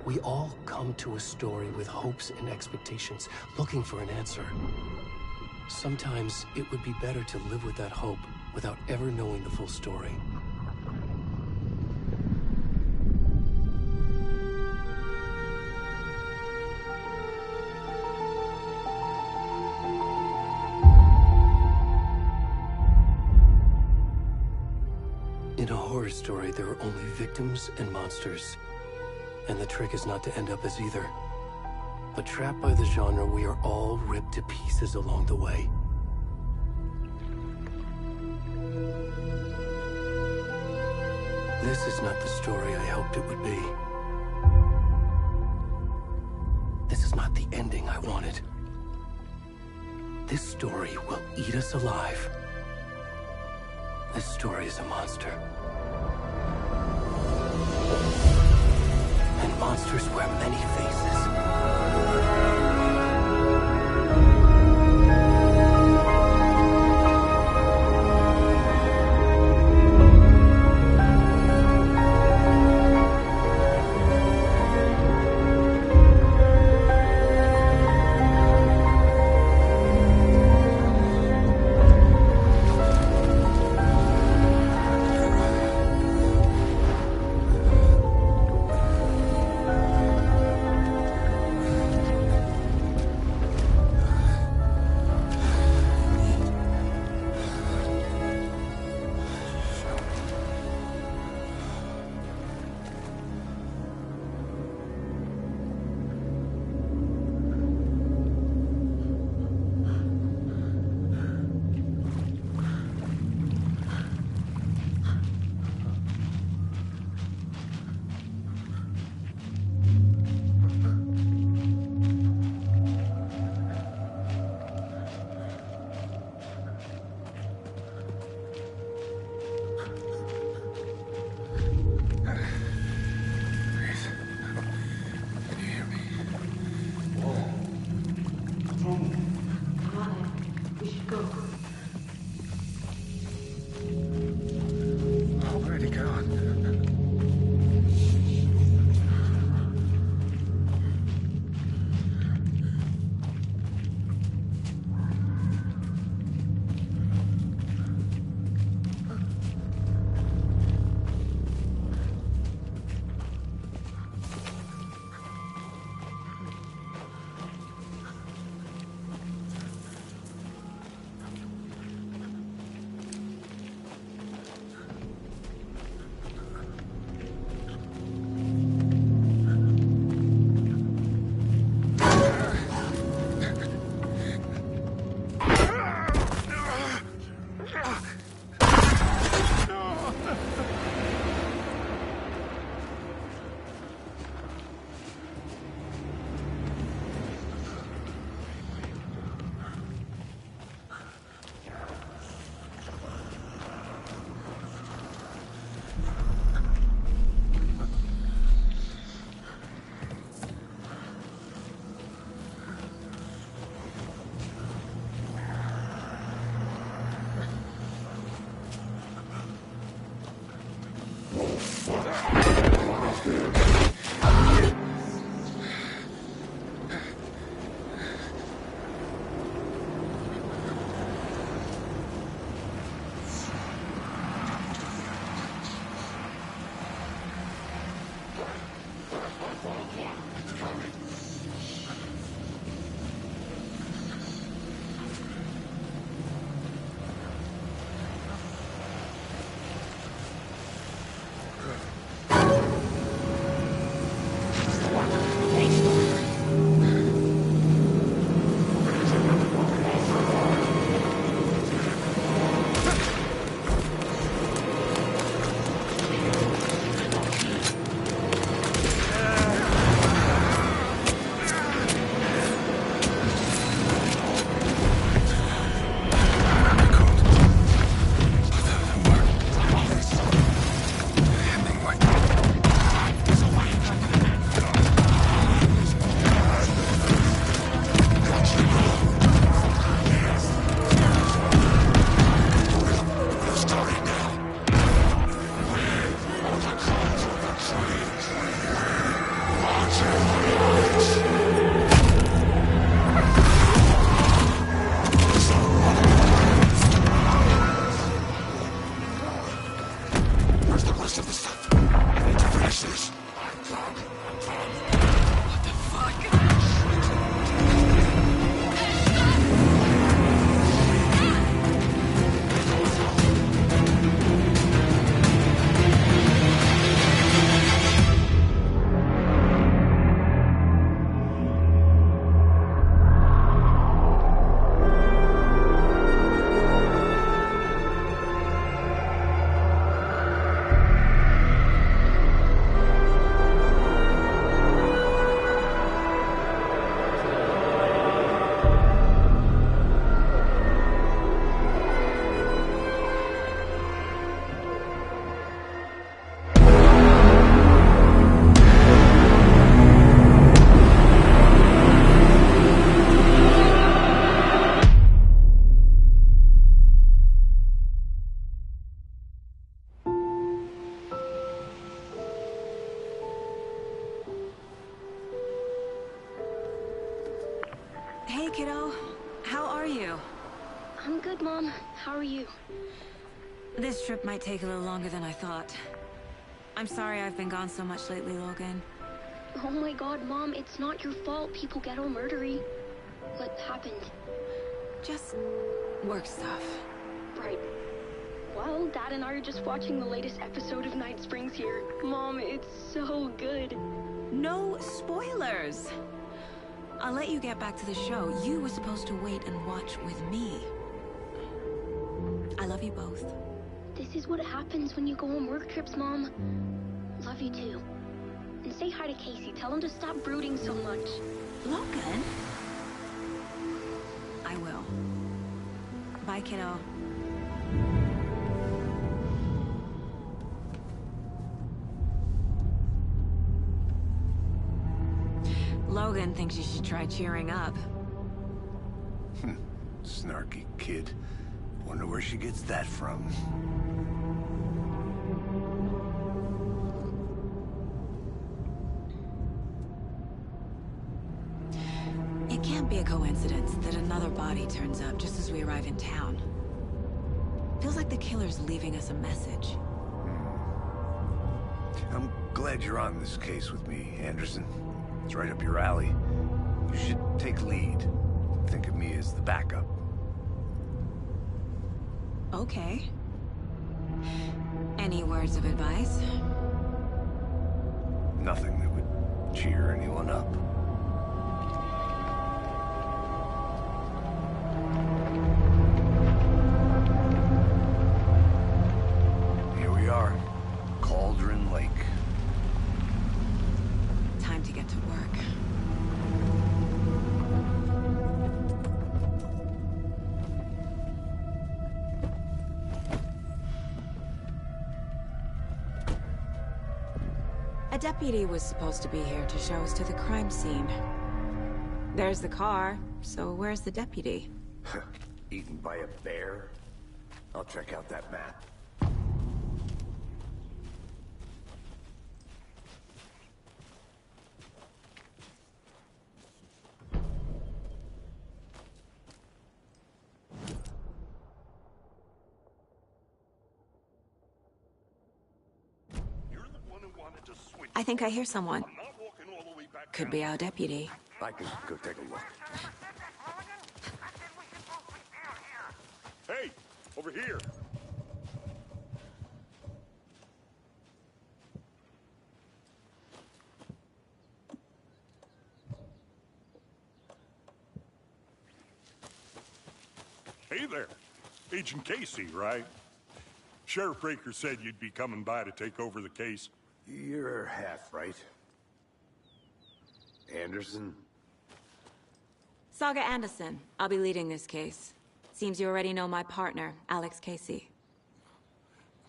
We all come to a story with hopes and expectations, looking for an answer. Sometimes it would be better to live with that hope without ever knowing the full story. In a horror story, there are only victims and monsters. And the trick is not to end up as either. But trapped by the genre, we are all ripped to pieces along the way. This is not the story I hoped it would be. This is not the ending I wanted. This story will eat us alive. This story is a monster. And monsters wear many faces. good, Mom. How are you? This trip might take a little longer than I thought. I'm sorry I've been gone so much lately, Logan. Oh my god, Mom, it's not your fault people get all murdery. What happened? Just work stuff. Right. Well, Dad and I are just watching the latest episode of Night Springs here. Mom, it's so good. No spoilers! I'll let you get back to the show. You were supposed to wait and watch with me. I love you both. This is what happens when you go on work trips, Mom. Love you too. And say hi to Casey. Tell him to stop brooding so much. Logan? I will. Bye, kiddo. Logan thinks you should try cheering up. Snarky kid. Wonder where she gets that from. It can't be a coincidence that another body turns up just as we arrive in town. Feels like the killer's leaving us a message. I'm glad you're on this case with me, Anderson. It's right up your alley. You should take lead. Think of me as the backup. Okay. Any words of advice? Nothing that would cheer anyone up. Here we are. Cauldron Lake. Time to get to work. A deputy was supposed to be here to show us to the crime scene. There's the car, so where's the deputy? Eaten by a bear? I'll check out that map. I think I hear someone. Could be our deputy. I can go take a look. Hey, over here. Hey there. Agent Casey, right? Sheriff Breaker said you'd be coming by to take over the case. You're half right. Anderson? Saga Anderson. I'll be leading this case. Seems you already know my partner, Alex Casey.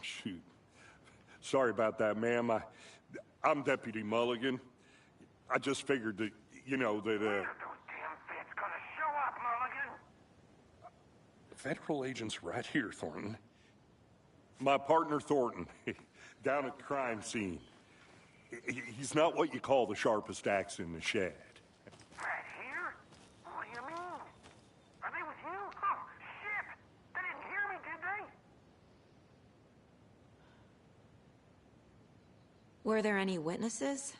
Shoot. Sorry about that, ma'am. I'm Deputy Mulligan. I just figured that, you know, that, When are those damn feds gonna show up, Mulligan? Federal agent's right here, Thornton. My partner, Thornton, down at the crime scene. He's not what you call the sharpest axe in the shed. Right here? What do you mean? Are they with you? Oh, shit! They didn't hear me, did they? Were there any witnesses?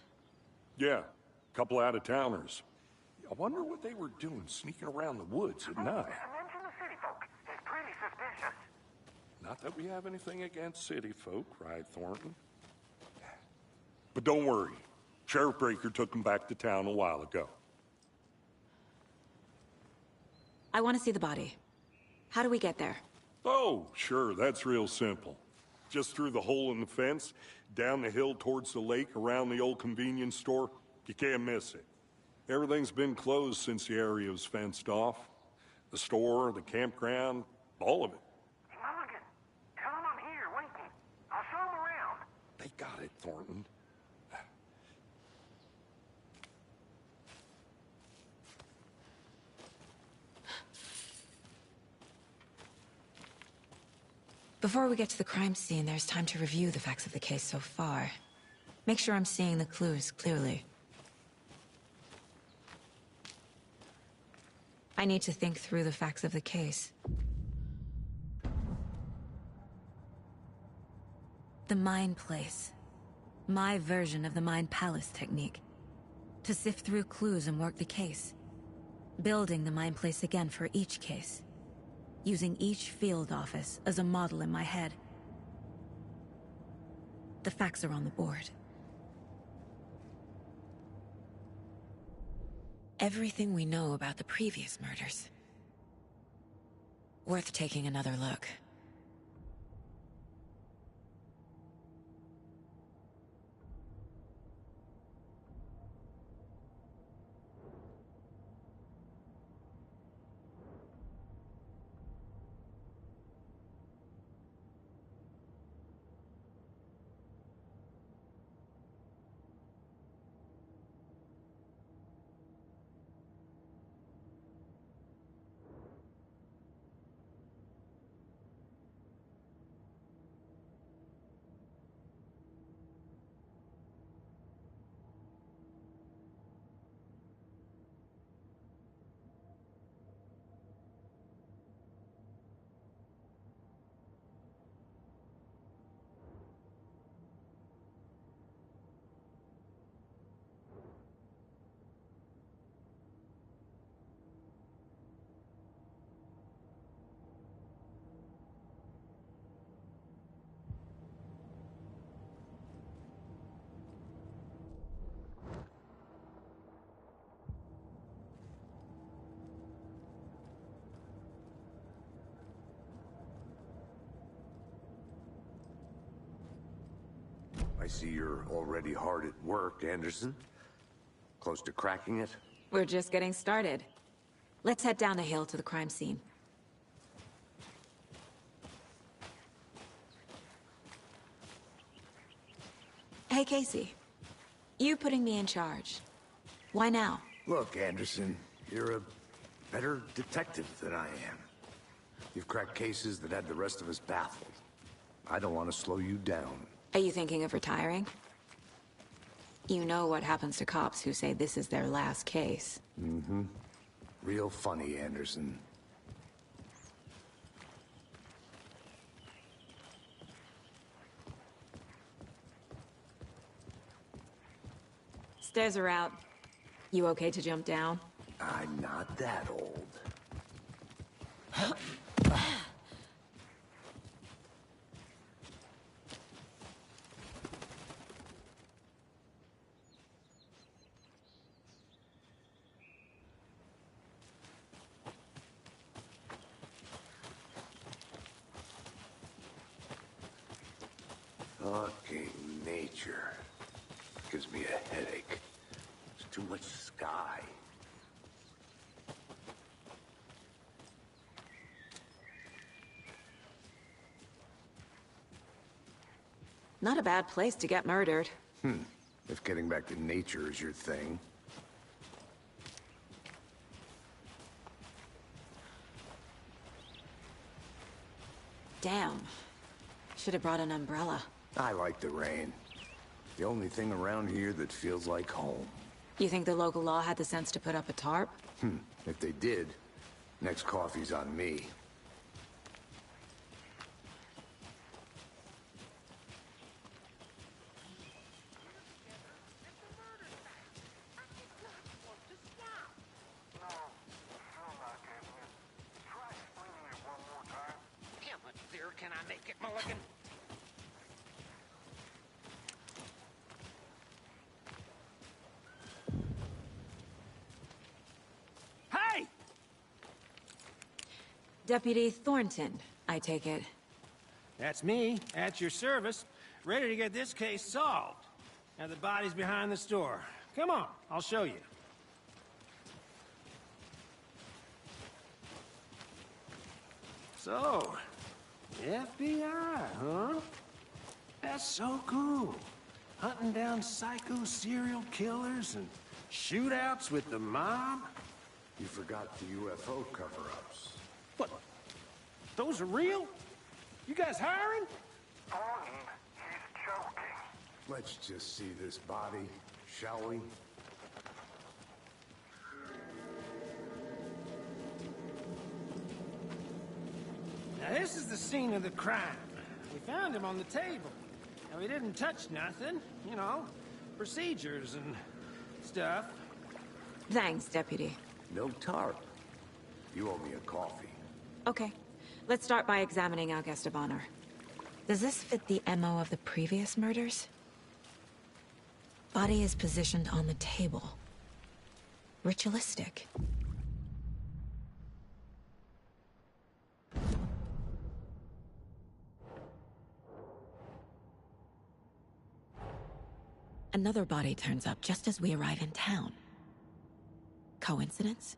Yeah, a couple out-of-towners. I wonder what they were doing sneaking around the woods at night. Mention the city folk. It's pretty suspicious. Not that we have anything against city folk, right, Thornton? But don't worry. Sheriff Breaker took them back to town a while ago. I want to see the body. How do we get there? Oh, sure, that's real simple. Just through the hole in the fence, down the hill towards the lake, around the old convenience store. You can't miss it. Everything's been closed since the area was fenced off. The store, the campground, all of it. Hey, Mulligan, tell them I'm here, waiting. I'll show them around. They got it, Thornton. Before we get to the crime scene, there's time to review the facts of the case so far. Make sure I'm seeing the clues clearly. I need to think through the facts of the case. The Mind Place. My version of the Mind Palace technique. To sift through clues and work the case. Building the Mind Place again for each case. Using each field office as a model in my head. The facts are on the board. Everything we know about the previous murders. Worth taking another look. I see you're already hard at work, Anderson. Close to cracking it? We're just getting started. Let's head down the hill to the crime scene. Hey, Casey. You putting me in charge. Why now? Look, Anderson, you're a better detective than I am. You've cracked cases that had the rest of us baffled. I don't want to slow you down. Are you thinking of retiring? You know what happens to cops who say this is their last case. Mm-hmm. Real funny, Anderson. Stairs are out. You okay to jump down? I'm not that old. Fucking nature. Gives me a headache. There's too much sky. Not a bad place to get murdered. If getting back to nature is your thing. Damn. Should have brought an umbrella. I like the rain. The only thing around here that feels like home. You think the local law had the sense to put up a tarp? If they did, next coffee's on me. How much clearer can I make it, Mulligan? Hey! Deputy Thornton, I take it. That's me, at your service, ready to get this case solved. Now the body's behind the store. Come on, I'll show you. So, FBI, huh? That's so cool. Hunting down psycho serial killers and shootouts with the mob. You forgot the UFO cover-ups. What? Those are real? You guys hiring? Thornton, he's joking. Let's just see this body, shall we? Now this is the scene of the crime. We found him on the table. We didn't touch nothing, you know. Procedures and stuff. Thanks, Deputy. No tarp. You owe me a coffee. Okay. Let's start by examining our guest of honor. Does this fit the MO of the previous murders? Body is positioned on the table. Ritualistic. Another body turns up just as we arrive in town. Coincidence?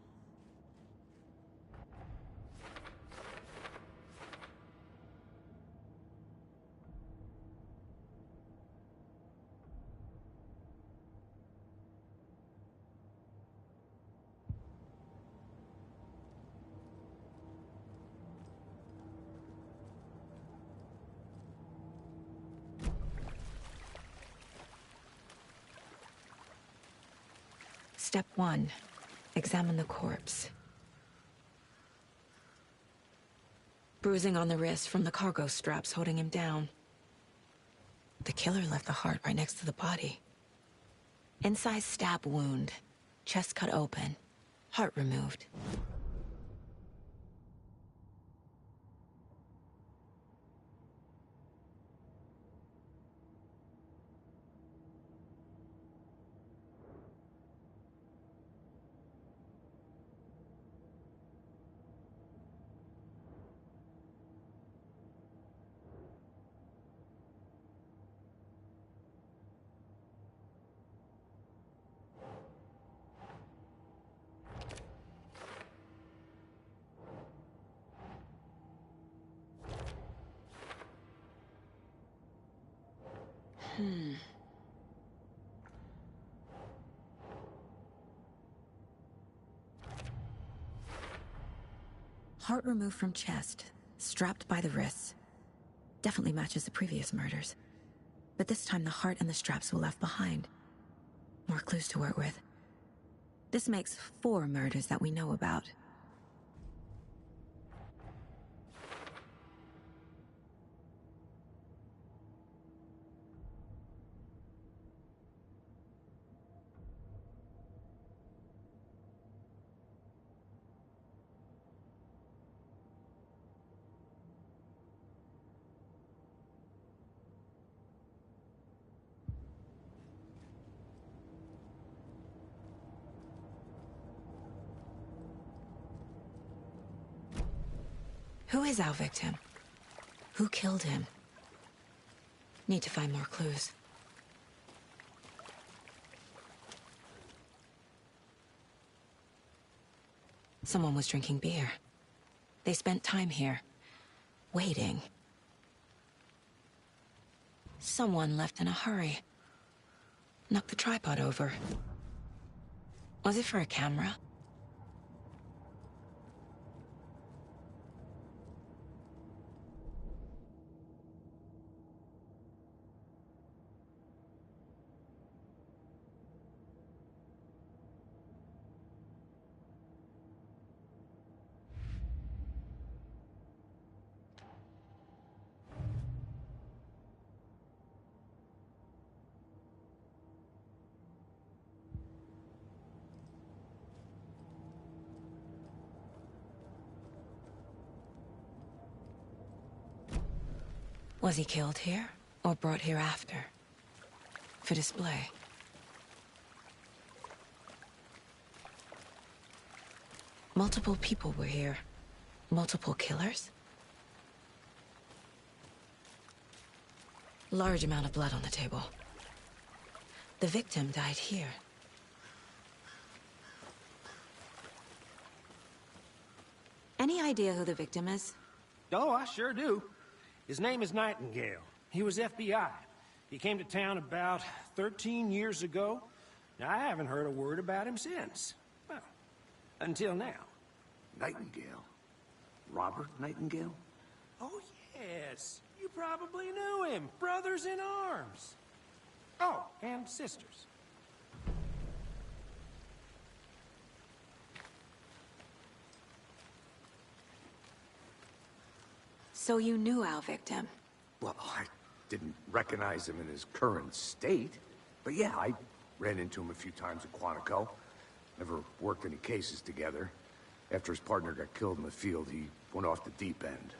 Step 1. Examine the corpse. Bruising on the wrist from the cargo straps holding him down. The killer left the heart right next to the body. Incised stab wound. Chest cut open. Heart removed. Heart removed from chest, strapped by the wrists. Definitely matches the previous murders. But this time the heart and the straps were left behind. More clues to work with. This makes 4 murders that we know about. Who is our victim? Who killed him? Need to find more clues. Someone was drinking beer. They spent time here, waiting. Someone left in a hurry. Knocked the tripod over. Was it for a camera? Was he killed here, or brought here after? For display? Multiple people were here. Multiple killers? Large amount of blood on the table. The victim died here. Any idea who the victim is? Oh, I sure do. His name is Nightingale. He was FBI. He came to town about 13 years ago. Now, I haven't heard a word about him since. Well, until now. Nightingale? Robert Nightingale? Oh, yes. You probably knew him. Brothers in arms. Oh, and sisters. So you knew our victim? Well, didn't recognize him in his current state. But yeah, I ran into him a few times at Quantico. Never worked any cases together. After his partner got killed in the field, he went off the deep end.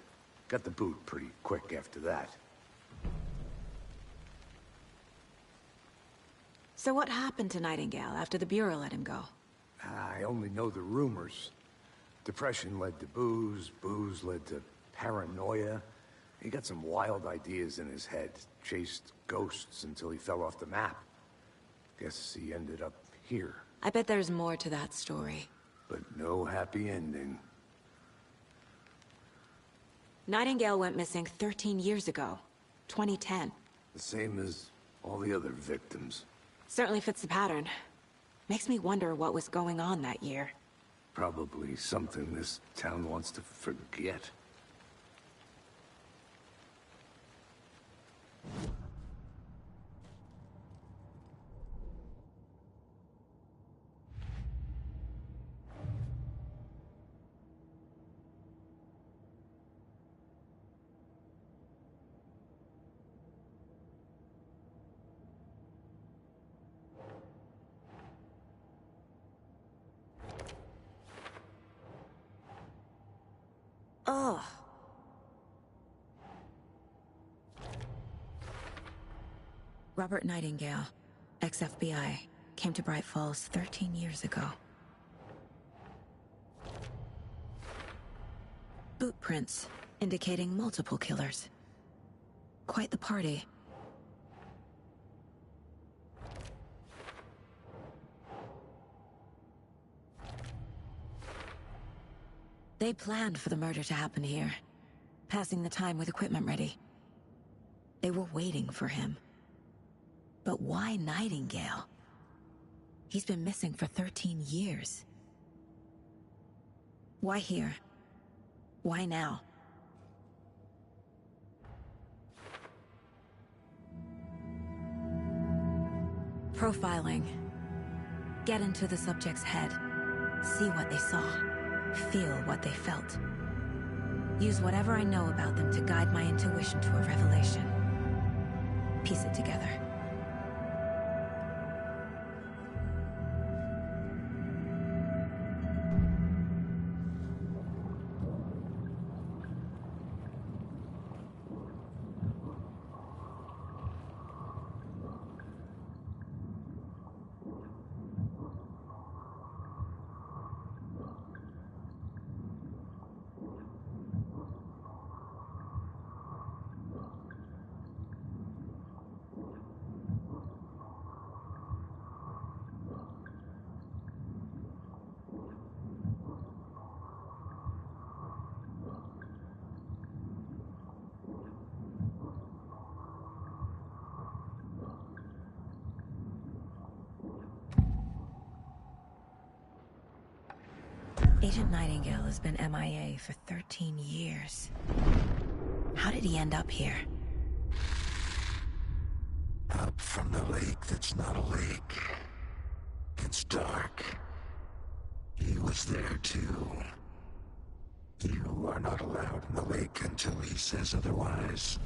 Got the boot pretty quick after that. So what happened to Nightingale after the Bureau let him go? I only know the rumors. Depression led to booze, booze led to paranoia. He got some wild ideas in his head, chased ghosts until he fell off the map. Guess he ended up here. I bet there's more to that story. But no happy ending. Nightingale went missing 13 years ago, 2010. The same as all the other victims. Certainly fits the pattern. Makes me wonder what was going on that year. Probably something this town wants to forget. Ugh. Robert Nightingale, ex-FBI, came to Bright Falls 13 years ago. Boot prints indicating multiple killers. Quite the party. They planned for the murder to happen here, passing the time with equipment ready. They were waiting for him. But why Nightingale? He's been missing for 13 years. Why here? Why now? Profiling. Get into the subject's head. See what they saw. Feel what they felt. Use whatever I know about them to guide my intuition to a revelation. Piece it together. Agent Nightingale has been MIA for 13 years. How did he end up here? Up from the lake that's not a lake. It's dark. He was there too. You are not allowed in the lake until he says otherwise.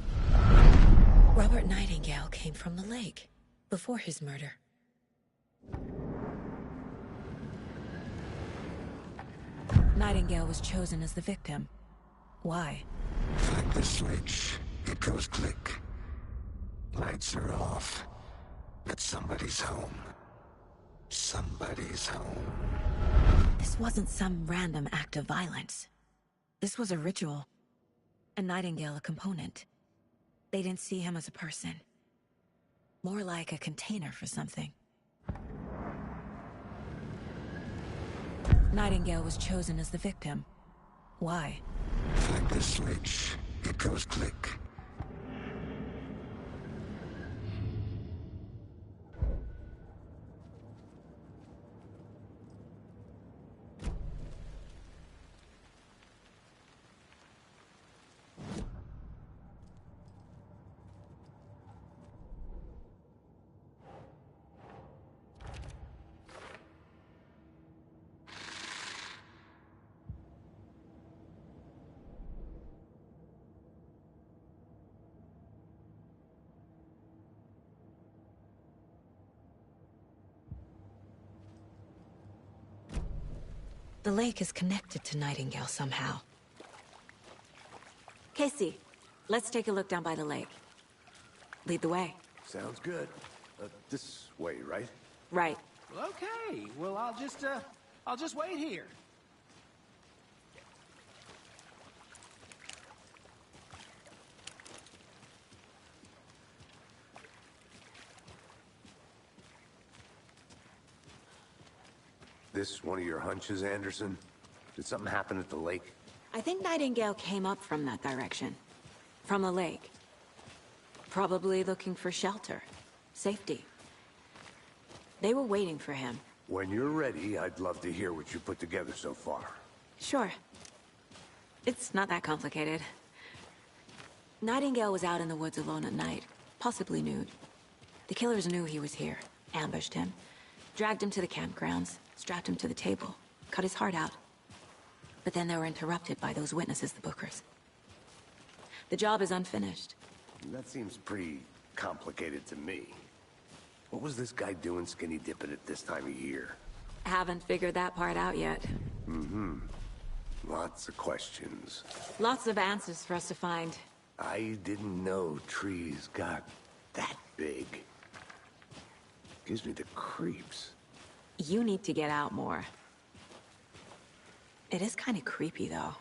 Robert Nightingale came from the lake, before his murder. Nightingale was chosen as the victim. Why? Flick the switch. It goes click. Lights are off. But somebody's home. Somebody's home. This wasn't some random act of violence. This was a ritual. And Nightingale a component. They didn't see him as a person. More like a container for something. Nightingale was chosen as the victim. Why? Flick the switch. It goes click. The lake is connected to Nightingale somehow. Casey, let's take a look down by the lake. Lead the way. Sounds good. This way, right? Right. Well, okay. Well, I'll just wait here. This one of your hunches, Anderson? Did something happen at the lake? I think Nightingale came up from that direction. From the lake. Probably looking for shelter. Safety. They were waiting for him. When you're ready, I'd love to hear what you put together so far. Sure. It's not that complicated. Nightingale was out in the woods alone at night, possibly nude. The killers knew he was here, ambushed him, dragged him to the campgrounds, strapped him to the table, cut his heart out. But then they were interrupted by those witnesses, the Bookers. The job is unfinished. That seems pretty complicated to me. What was this guy doing skinny dipping at this time of year? Haven't figured that part out yet. Mm-hmm. Lots of questions. Lots of answers for us to find. I didn't know trees got that big. Gives me the creeps. You need to get out more. It is kind of creepy, though.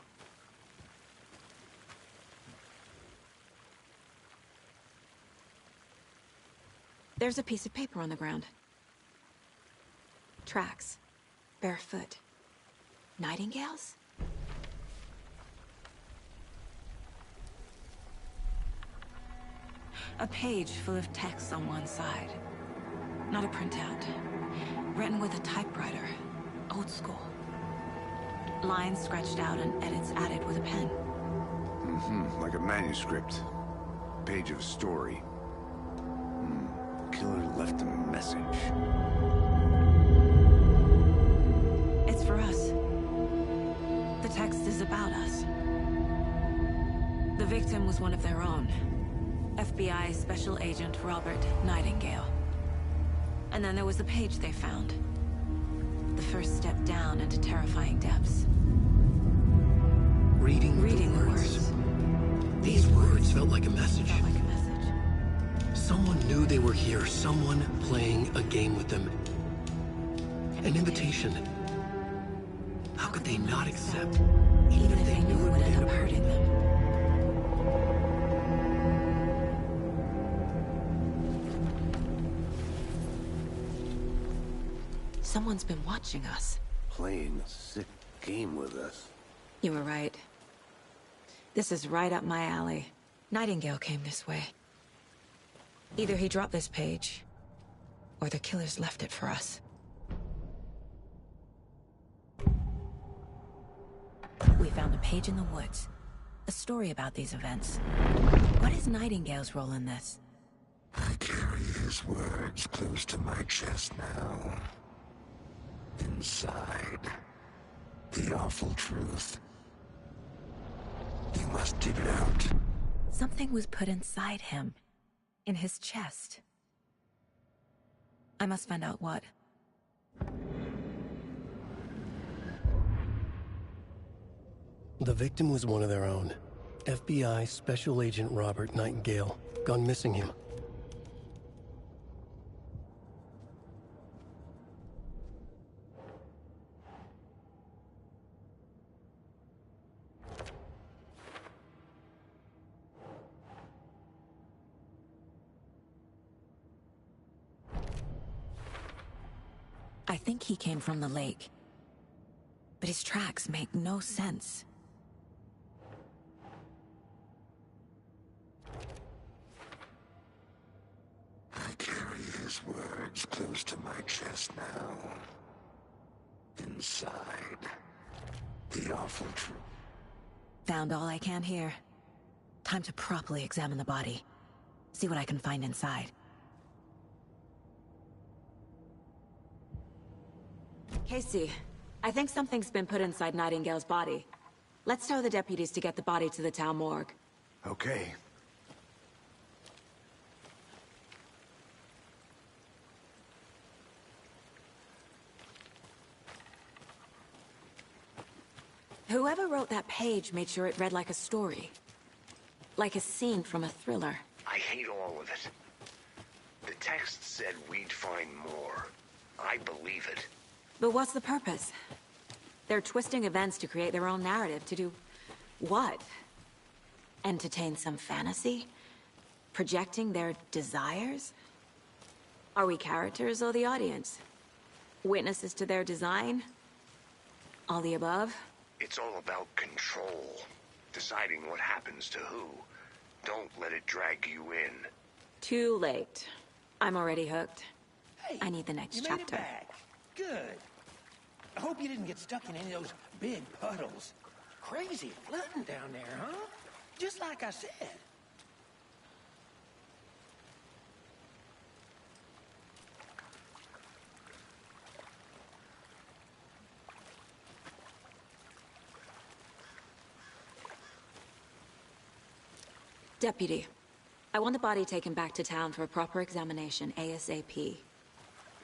There's a piece of paper on the ground. Tracks. Barefoot. Nightingales? A page full of text on one side. Not a printout. Written with a typewriter. Old school. Lines scratched out and edits added with a pen. Mm-hmm. Like a manuscript. Page of a story. Killer left a message. It's for us. The text is about us. The victim was one of their own. FBI Special Agent Robert Nightingale. And then there was the page they found. The first step down into terrifying depths. Reading the words. These words felt like a message. Someone knew they were here, someone playing a game with them. An invitation. How could they not accept, Even if they knew it would end up hurting them. Someone's been watching us. Playing a sick game with us. You were right. This is right up my alley. Nightingale came this way. Either he dropped this page, or the killers left it for us. We found a page in the woods. A story about these events. What is Nightingale's role in this? I carry his words close to my chest now. Inside, the awful truth. You must dig it out. Something was put inside him. In his chest. I must find out what. The victim was one of their own. FBI Special Agent Robert Nightingale. Gone missing him. I think he came from the lake. But his tracks make no sense. I carry his words close to my chest now. Inside, the awful truth. Found all I can here. Time to properly examine the body. See what I can find inside. Casey, I think something's been put inside Nightingale's body. Let's tell the deputies to get the body to the town morgue. Okay. Whoever wrote that page made sure it read like a story. Like a scene from a thriller. I hate all of it. The text said we'd find more. I believe it. But what's the purpose? They're twisting events to create their own narrative. To do what? Entertain some fantasy? Projecting their desires? Are we characters or the audience? Witnesses to their design? All the above? It's all about control. Deciding what happens to who. Don't let it drag you in. Too late. I'm already hooked. Hey, I need the next you chapter. Made it back. Good. I hope you didn't get stuck in any of those big puddles. Crazy flooding down there, huh? Just like I said. Deputy, I want the body taken back to town for a proper examination, ASAP.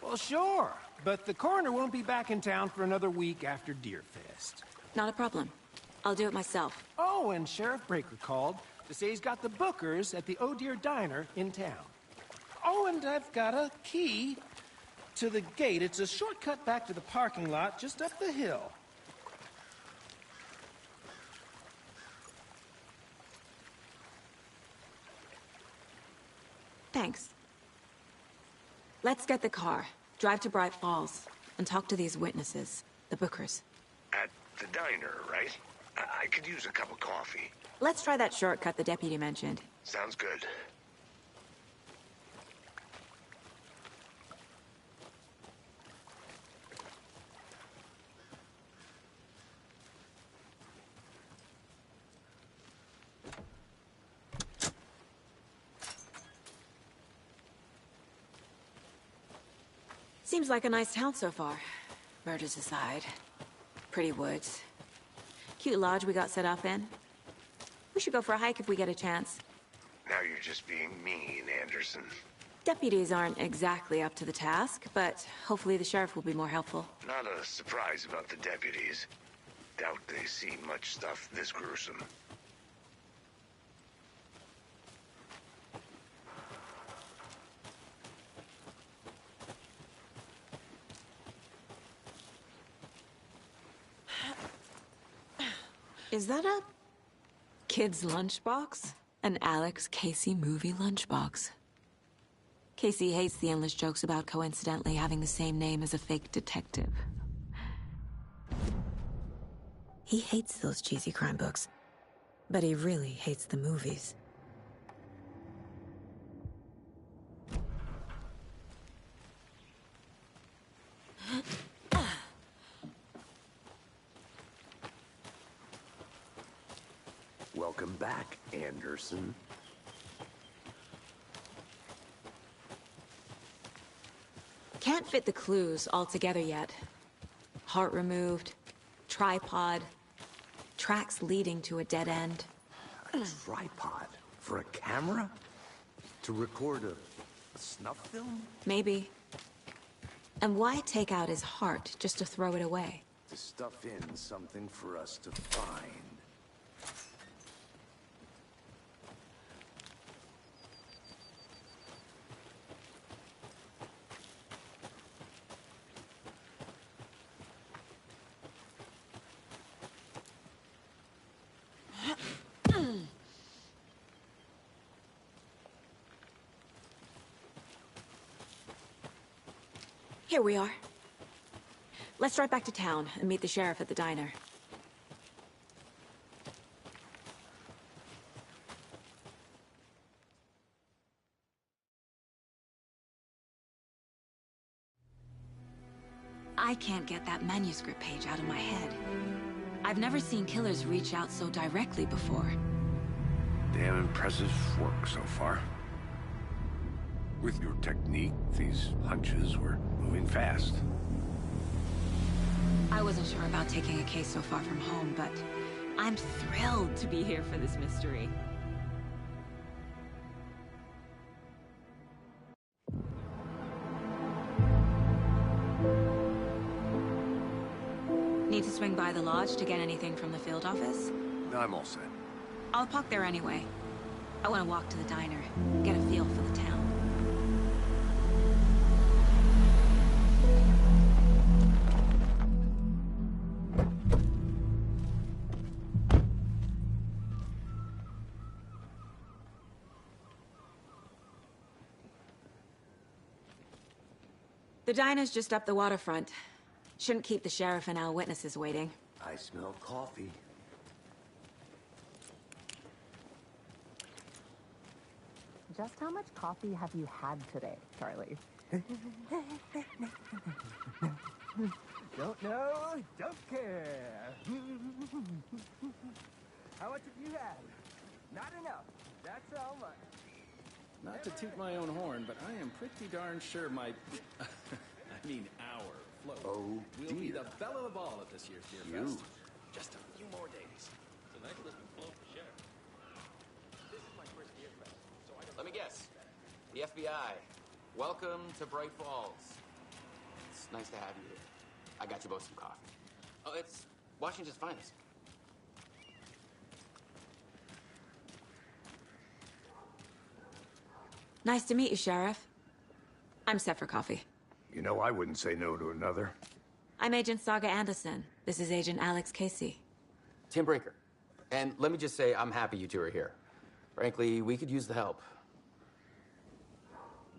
Well, sure. But the coroner won't be back in town for another week after Deerfest. Not a problem. I'll do it myself. Oh, and Sheriff Breaker called to say he's got the bookers at the Oh Dear Diner in town. Oh, and I've got a key to the gate. It's a shortcut back to the parking lot just up the hill. Thanks. Let's get the car, drive to Bright Falls, and talk to these witnesses, the bookers. At the diner, right? I could use a cup of coffee. Let's try that shortcut the deputy mentioned. Sounds good. Seems like a nice town so far. Murders aside. Pretty woods. Cute lodge we got set up in. We should go for a hike if we get a chance. Now you're just being mean, Anderson. Deputies aren't exactly up to the task, but hopefully the sheriff will be more helpful. Not a surprise about the deputies. Doubt they see much stuff this gruesome. Is that a kid's lunchbox? An Alex Casey movie lunchbox. Casey hates the endless jokes about coincidentally having the same name as a fake detective. He hates those cheesy crime books, but he really hates the movies. Welcome back, Anderson. Can't fit the clues all together yet. Heart removed, tripod, tracks leading to a dead end. A tripod? For a camera? To record a snuff film? Maybe. And why take out his heart just to throw it away? To stuff in something for us to find. Here we are. Let's drive back to town and meet the sheriff at the diner. I can't get that manuscript page out of my head. I've never seen killers reach out so directly before. Damn impressive work so far. With your technique, these hunches were moving fast. I wasn't sure about taking a case so far from home, but I'm thrilled to be here for this mystery. Need to swing by by the lodge to get anything from the field office? I'm all set. I'll park there anyway. I want to walk to the diner, get a feel for the town. The diner's just up the waterfront. Shouldn't keep the sheriff and our witnesses waiting. I smell coffee. Just how much coffee have you had today, Charlie? Don't know, don't care. How much have you had? Not enough. That's how much. Not to toot my own horn, but I am pretty darn sure my... I mean our float will be the belle of the ball at this year's Deer Fest. Just a few more days. It's a nice looking float for share. This is my first Deer Fest, so let me guess. The FBI. Welcome to Bright Falls. It's nice to have you here. I got you both some coffee. Oh, it's Washington's finest. Nice to meet you, Sheriff. I'm set for coffee. You know, I wouldn't say no to another. I'm Agent Saga Anderson. This is Agent Alex Casey. Tim Brinker. And let me just say, I'm happy you two are here. Frankly, we could use the help.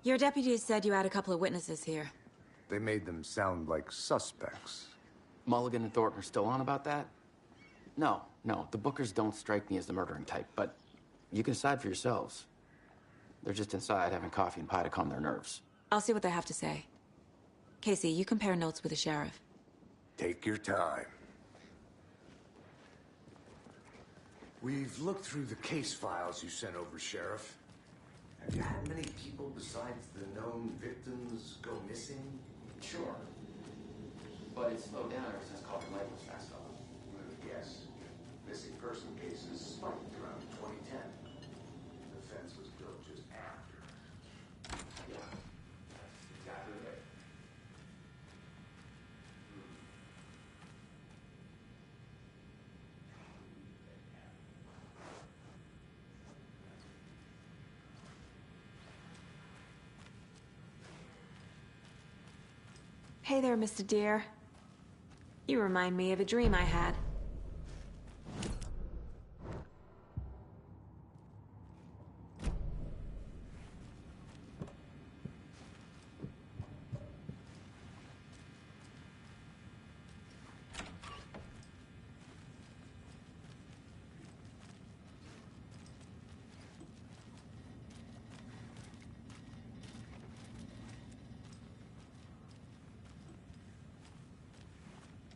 Your deputies said you had a couple of witnesses here. They made them sound like suspects. Mulligan and Thornton are still on about that? No, the Bookers don't strike me as the murdering type, but you can decide for yourselves. They're just inside having coffee and pie to calm their nerves. I'll see what they have to say. Casey, you compare notes with the sheriff. Take your time. We've looked through the case files you sent over, Sheriff. Have you had many people besides the known victims go missing? Sure. But it's slowed down ever since Coffee Light was passed on. Yes. Missing person cases spiked around 2010. The fence was built just after. Yeah, that's exactly right. Hey there, Mr. Deer. You remind me of a dream I had.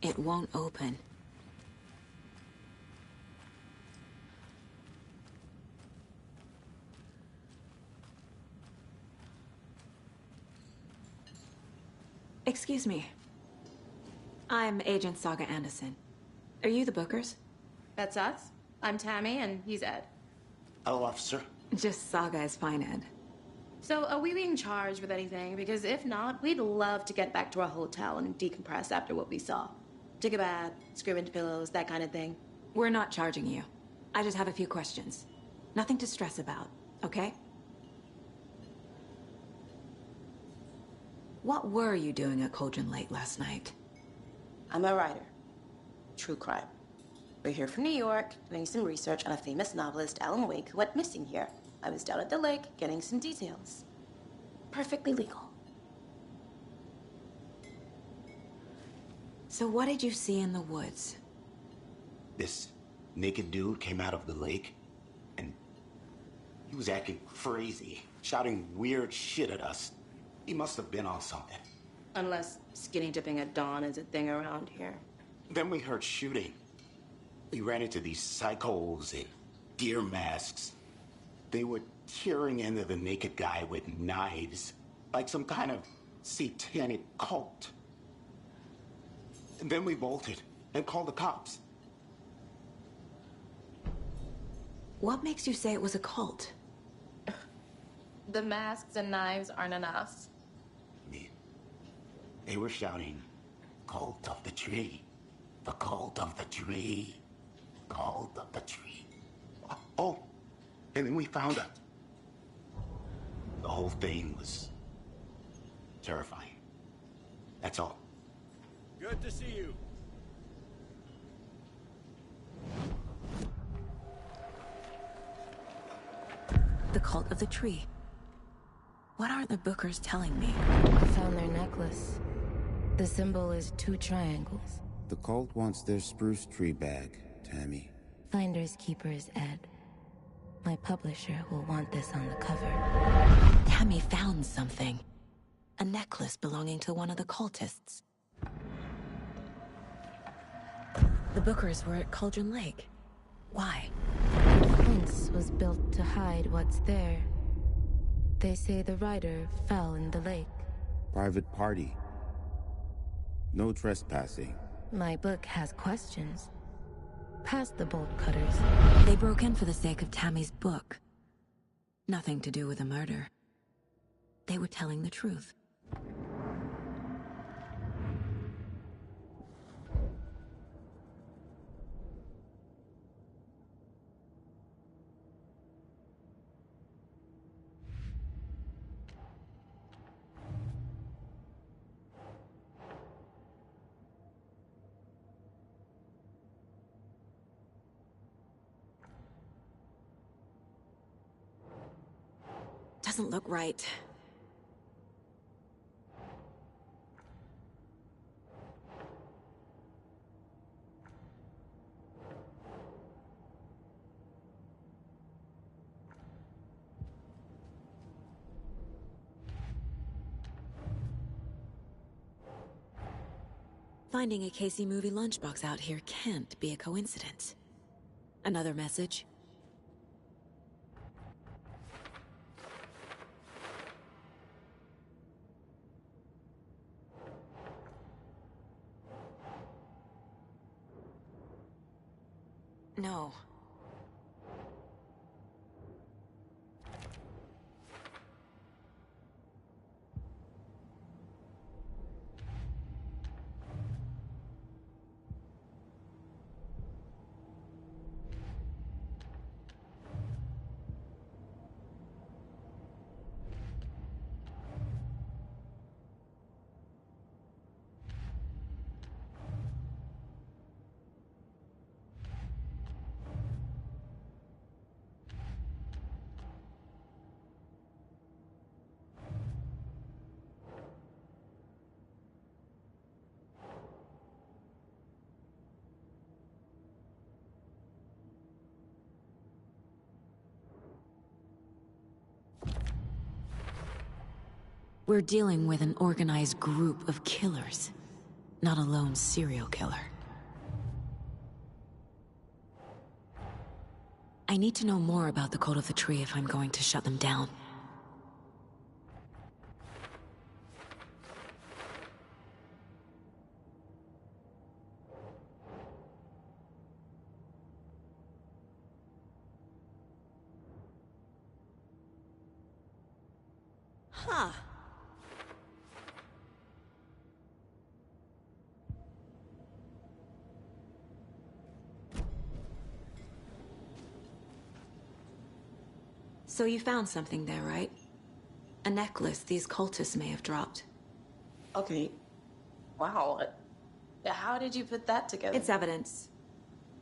It won't open. Excuse me. I'm Agent Saga Anderson. Are you the Bookers? That's us. I'm Tammy, and he's Ed. Hello, officer. Just Saga is fine, Ed. So, are we being charged with anything? Because if not, we'd love to get back to our hotel and decompress after what we saw. Take a bath, scream into pillows, that kind of thing. We're not charging you. I just have a few questions. Nothing to stress about, okay? What were you doing at Cauldron Lake last night? I'm a writer. True crime. We're here from New York, doing some research on a famous novelist, Alan Wake, who went missing here. I was down at the lake, getting some details. Perfectly legal. So what did you see in the woods? This naked dude came out of the lake, and he was acting crazy, shouting weird shit at us. He must have been on something. Unless skinny dipping at dawn is a thing around here. Then we heard shooting. We ran into these psychos in deer masks. They were tearing into the naked guy with knives, like some kind of satanic cult. And then we bolted and called the cops. What makes you say it was a cult? The masks and knives aren't enough. They were shouting, "Cult of the tree." The cult of the tree. Cult of the tree. Oh, and then we found her. The whole thing was terrifying. That's all. Good to see you. The cult of the tree. What are the Bookers telling me? I found their necklace. The symbol is 2 triangles. The cult wants their spruce tree bag, Tammy. Finders keepers, Ed. My publisher will want this on the cover. Tammy found something. A necklace belonging to one of the cultists. The Bookers were at Cauldron Lake. Why? The fence was built to hide what's there. They say the rider fell in the lake. Private party. No trespassing. My book has questions. Past the bolt cutters. They broke in for the sake of Tammy's book. Nothing to do with the murder. They were telling the truth. Doesn't look right. Finding a Casey movie lunchbox out here can't be a coincidence. Another message? No. We're dealing with an organized group of killers, not a lone serial killer. I need to know more about the Cult of the Tree if I'm going to shut them down. Huh. So you found something there, right? A necklace these cultists may have dropped. Okay. Wow. How did you put that together? It's evidence.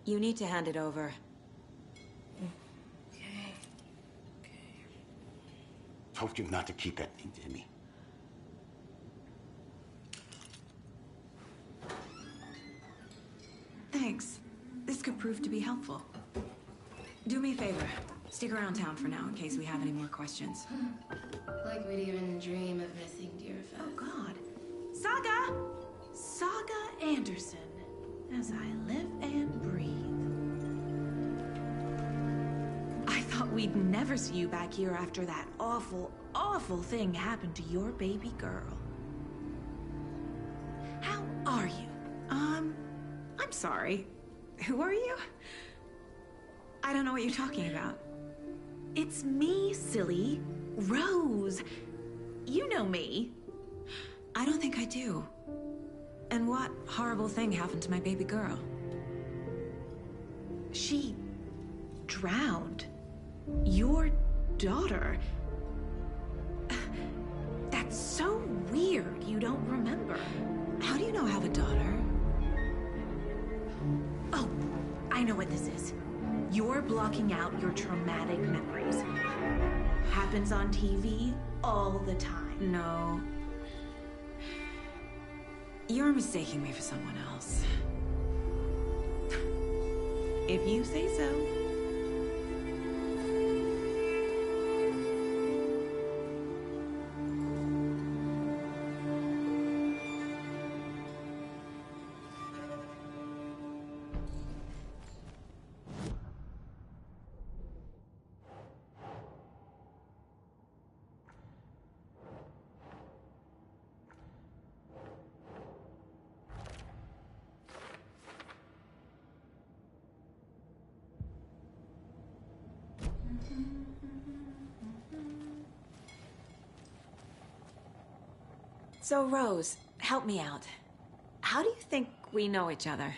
You need to hand it over. Okay. Told you not to keep that thing, Timmy. Thanks. This could prove to be helpful. Do me a favor. Stick around town for now in case we have any more questions. Like we'd even dream of missing dear Fez. Oh, God. Saga! Saga Anderson. As I live and breathe. I thought we'd never see you back here after that awful, awful thing happened to your baby girl. How are you? I'm sorry. Who are you? I don't know what you're talking about. It's me, silly. Rose. You know me. I don't think I do. And what horrible thing happened to my baby girl? She drowned. Your daughter. That's so weird you don't remember. How do you know I have a daughter? Oh, I know what this is. You're blocking out your traumatic memories. Happens on TV all the time. No. You're mistaking me for someone else. If you say so. So, Rose, help me out. How do you think we know each other?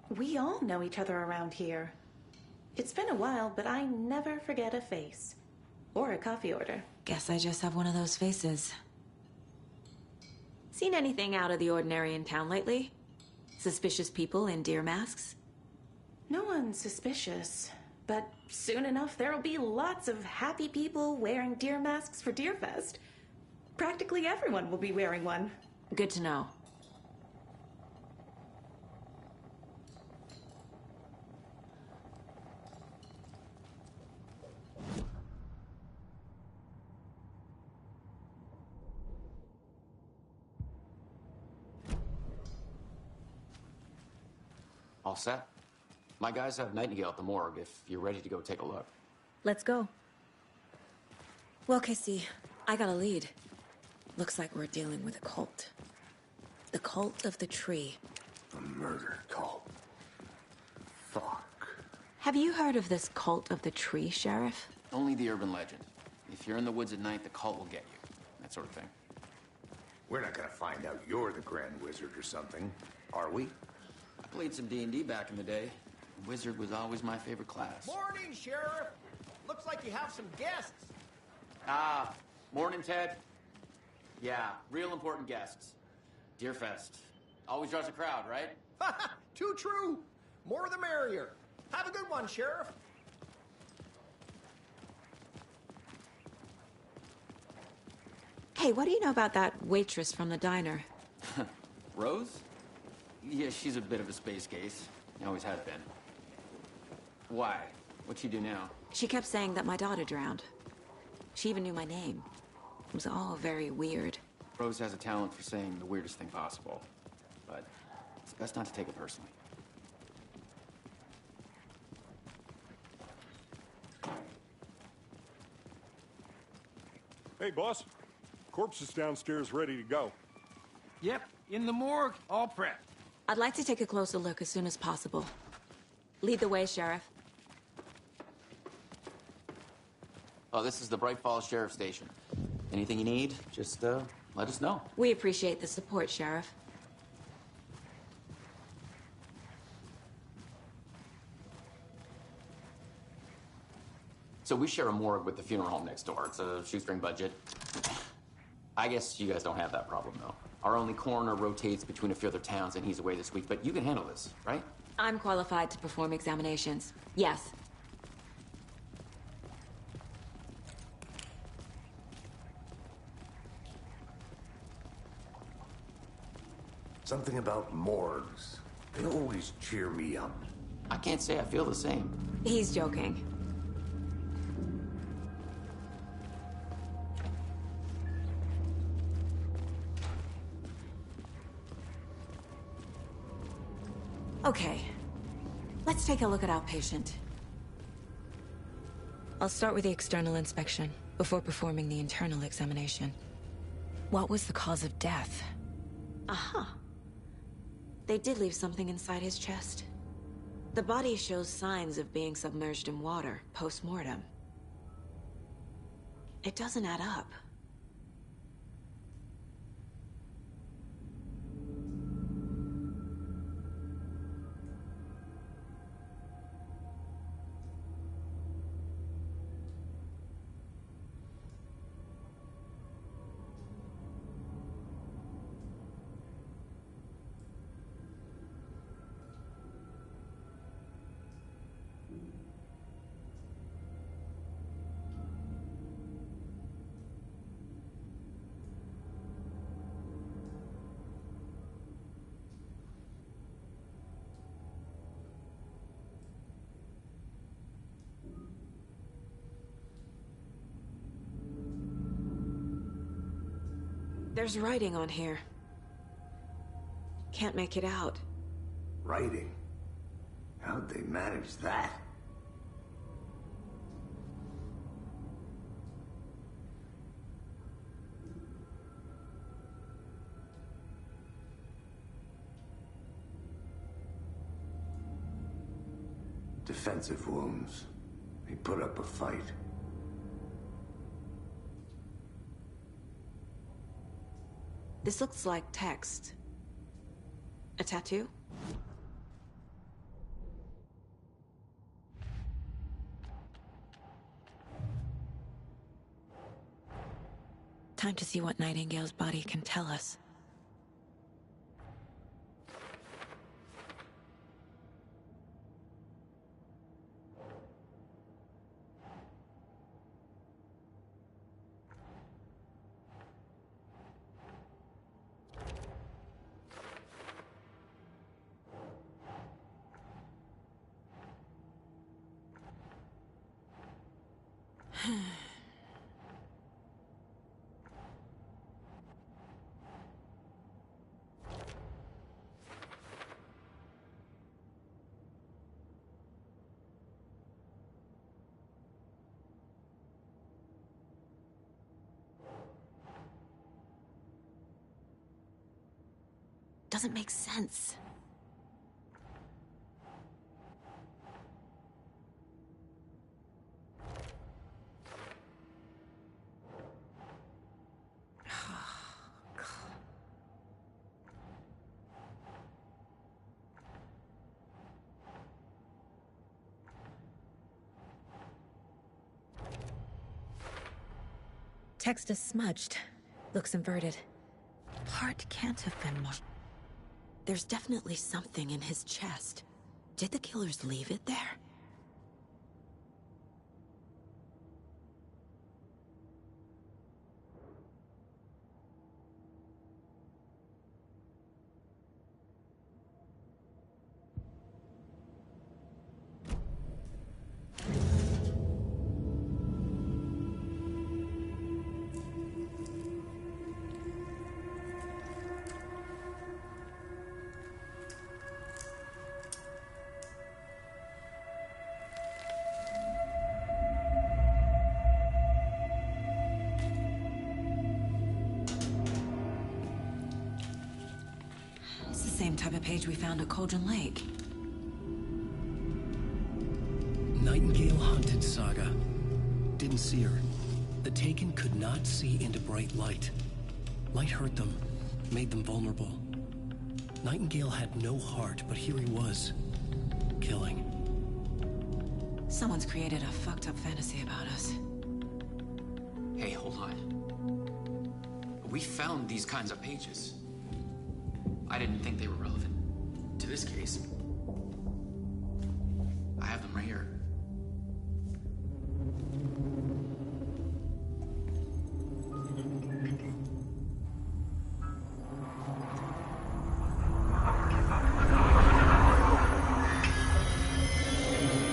We all know each other around here. It's been a while, but I never forget a face. Or a coffee order. Guess I just have one of those faces. Seen anything out of the ordinary in town lately? Suspicious people in deer masks? No one's suspicious. But soon enough, there'll be lots of happy people wearing deer masks for Deerfest. Practically everyone will be wearing one. Good to know. All set? My guys have Nightingale at the morgue if you're ready to go take a look. Let's go. Well, Casey, I got a lead. Looks like we're dealing with a cult. The cult of the tree. A murder cult. Fuck. Have you heard of this cult of the tree, Sheriff? Only the urban legend. If you're in the woods at night, the cult will get you. That sort of thing. We're not gonna find out you're the Grand Wizard or something, are we? I played some D&D back in the day. Wizard was always my favorite class. Morning, Sheriff. Looks like you have some guests. Ah, morning, Ted. Yeah, real important guests. Deerfest. Always draws a crowd, right? Too true. More the merrier. Have a good one, Sheriff. Hey, what do you know about that waitress from the diner? Rose? Yeah, she's a bit of a space case. Always has been. Why? What'd she do now? She kept saying that my daughter drowned. She even knew my name. It was all very weird. Rose has a talent for saying the weirdest thing possible. But it's best not to take it personally. Hey, boss. Corpse is downstairs ready to go. Yep, in the morgue, all prepped. I'd like to take a closer look as soon as possible. Lead the way, Sheriff. Oh, this is the Bright Falls Sheriff Station. Anything you need, just let us know. We appreciate the support, Sheriff. So we share a morgue with the funeral home next door. It's a shoestring budget. I guess you guys don't have that problem, though. Our only coroner rotates between a few other towns, and he's away this week. But you can handle this, right? I'm qualified to perform examinations. Yes. Something about morgues. They always cheer me up. I can't say I feel the same. He's joking. Okay, let's take a look at our patient. I'll start with the external inspection before performing the internal examination. What was the cause of death? Aha. They did leave something inside his chest. The body shows signs of being submerged in water post-mortem. It doesn't add up. There's writing on here. Can't make it out. Writing? How'd they manage that? Defensive wounds. He put up a fight. This looks like text. A tattoo? Time to see what Nightingale's body can tell us. Doesn't make sense. Text is smudged. Looks inverted. Heart can't have been more... There's definitely something in his chest. Did the killers leave it there? Same type of page we found at Cauldron Lake. Nightingale hunted Saga. Didn't see her. The Taken could not see into bright light. Light hurt them, made them vulnerable. Nightingale had no heart, but here he was, killing. Someone's created a fucked up fantasy about us. Hey, hold on. We found these kinds of pages. I didn't think they were relevant to this case. I have them right here.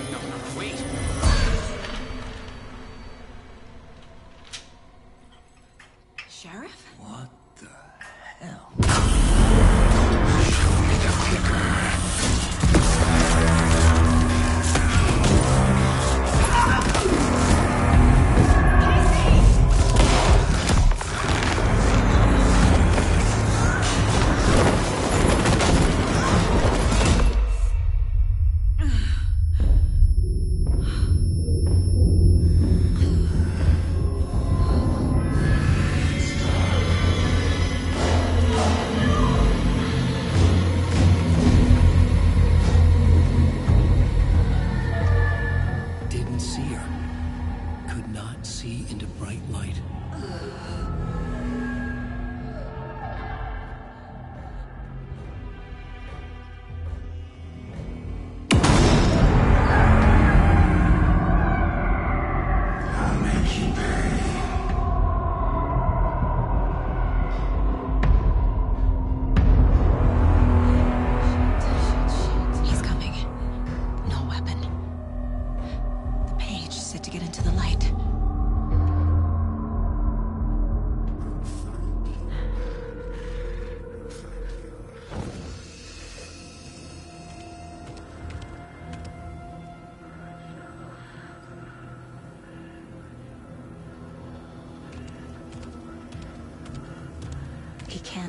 No, wait. Sheriff? What the hell?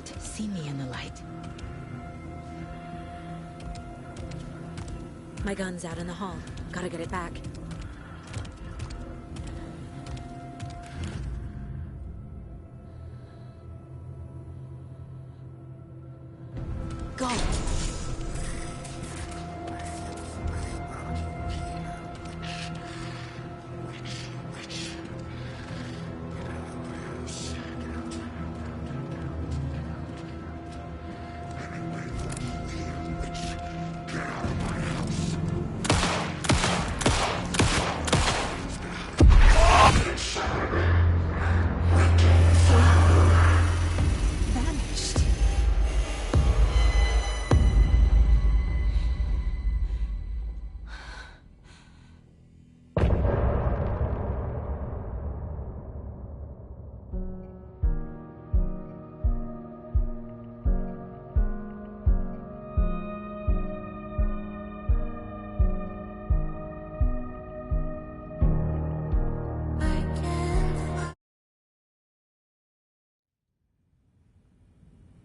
can't see me in the light. My gun's out in the hall. Gotta get it back. Go!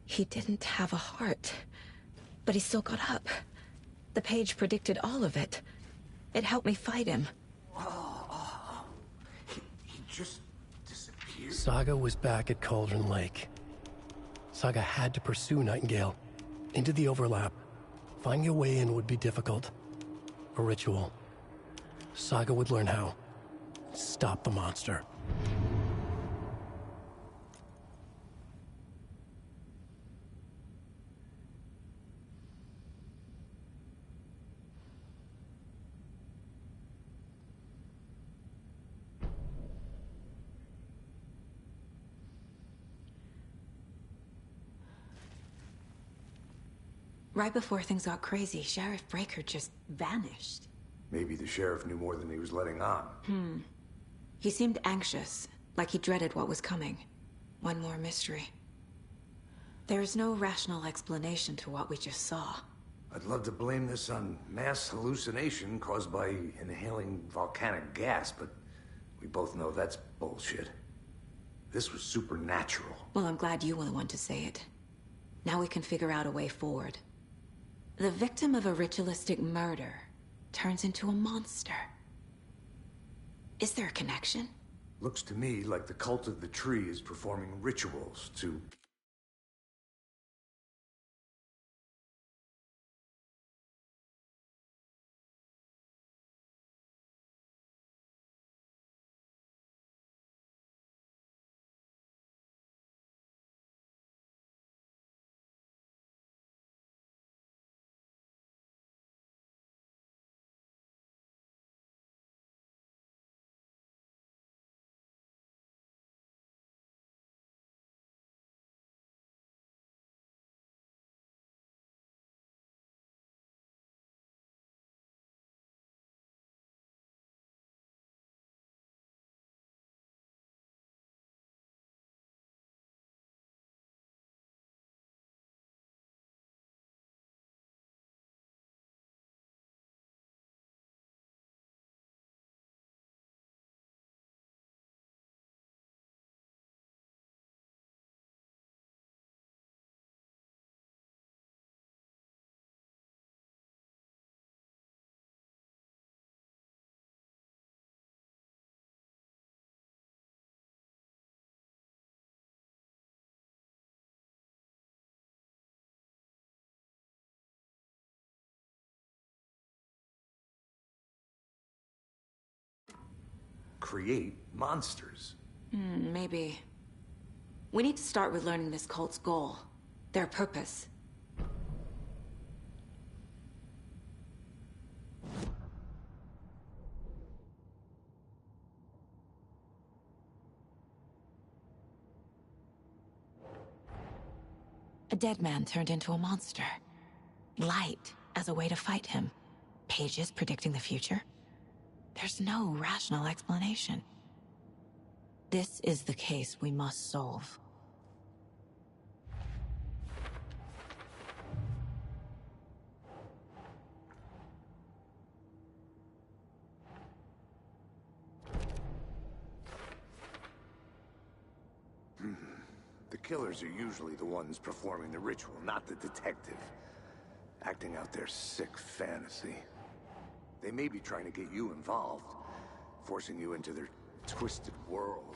He didn't have a heart, but he still got up. The page predicted all of it. It helped me fight him. He just disappeared? Saga was back at Cauldron Lake. Saga had to pursue Nightingale. Into the overlap. Finding a way in would be difficult. A ritual. Saga would learn how. Stop the monster. Right before things got crazy, Sheriff Breaker just vanished. Maybe the sheriff knew more than he was letting on. He seemed anxious, like he dreaded what was coming. One more mystery. There's no rational explanation to what we just saw. I'd love to blame this on mass hallucination caused by inhaling volcanic gas, but we both know that's bullshit. This was supernatural. Well, I'm glad you were the one to say it. Now we can figure out a way forward. The victim of a ritualistic murder turns into a monster. Is there a connection? Looks to me like the cult of the tree is performing rituals to... create monsters. Maybe. We need to start with learning this cult's goal. Their purpose. A dead man turned into a monster. Light as a way to fight him. Pages predicting the future. There's no rational explanation. This is the case we must solve. The Killers are usually the ones performing the ritual, not the detective. Acting out their sick fantasy. They may be trying to get you involved, forcing you into their twisted world.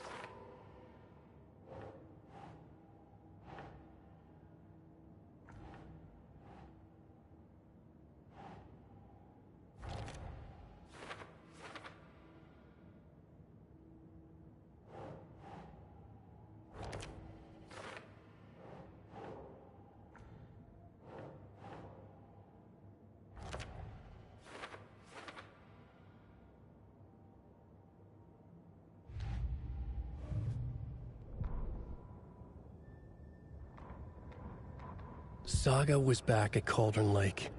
Saga was back at Cauldron Lake.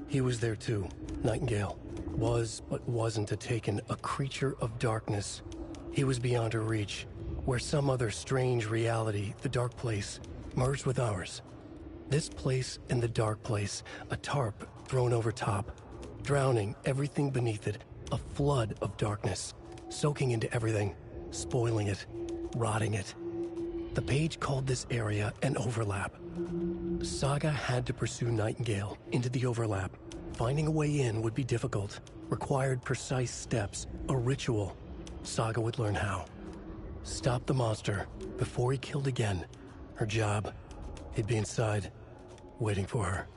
He was there too. Nightingale was, but wasn't a Taken, a creature of darkness. He was beyond her reach, where some other strange reality, the dark place, merged with ours. This place and the dark place, a tarp thrown over top, drowning everything beneath it, a flood of darkness, soaking into everything, spoiling it, rotting it. The page called this area an overlap. Saga had to pursue Nightingale into the overlap. Finding a way in would be difficult, required precise steps, a ritual. Saga would learn how. Stop the monster before he killed again. Her job. He'd be inside, waiting for her.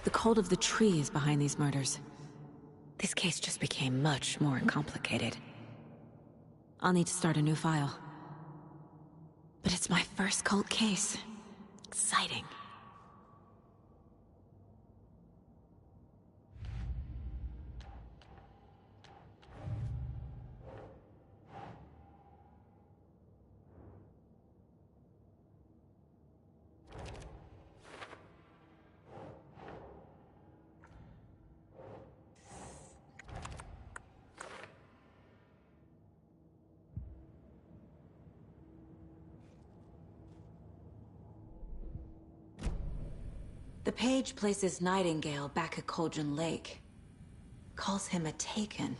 The cult of the tree is behind these murders. This case just became much more complicated. I'll need to start a new file. But it's my first cult case. Exciting. The page places Nightingale back at Cauldron Lake. Calls him a Taken.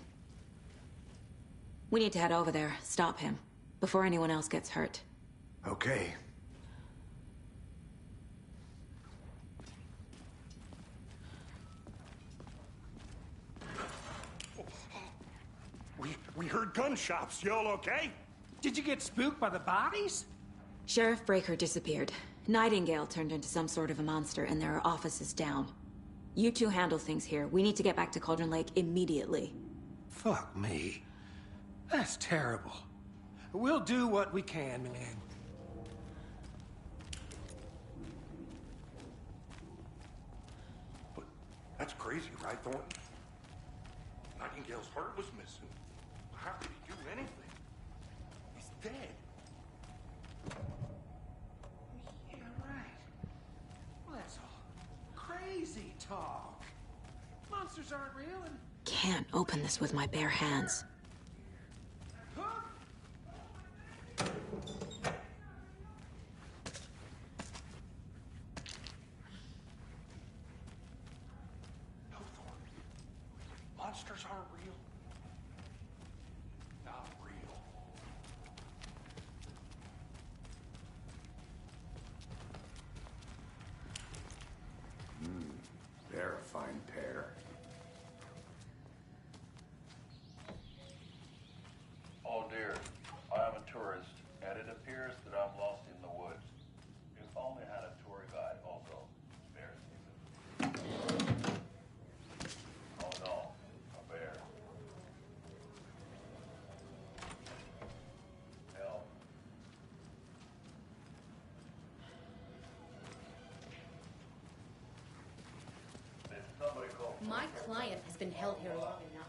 We need to head over there, stop him, before anyone else gets hurt. Okay. We heard gunshots. Y'all okay? Did you get spooked by the bodies? Sheriff Breaker disappeared. Nightingale turned into some sort of a monster, and there are offices down. You two handle things here. We need to get back to Cauldron Lake immediately. Fuck me. That's terrible. We'll do what we can, man. But that's crazy, right, Thornton? Nightingale's heart was missing. How could he do anything? He's dead. Yeah, right. Well, that's all crazy talk. Monsters aren't real and... Can't open this with my bare hands. Monsters aren't real. Not real. They're a fine pair. Oh dear, I am a tourist, and it appears that I'm lost in the woods. If only I had a tour guide also. Bears. Oh no, a bear. My client has been held here long enough.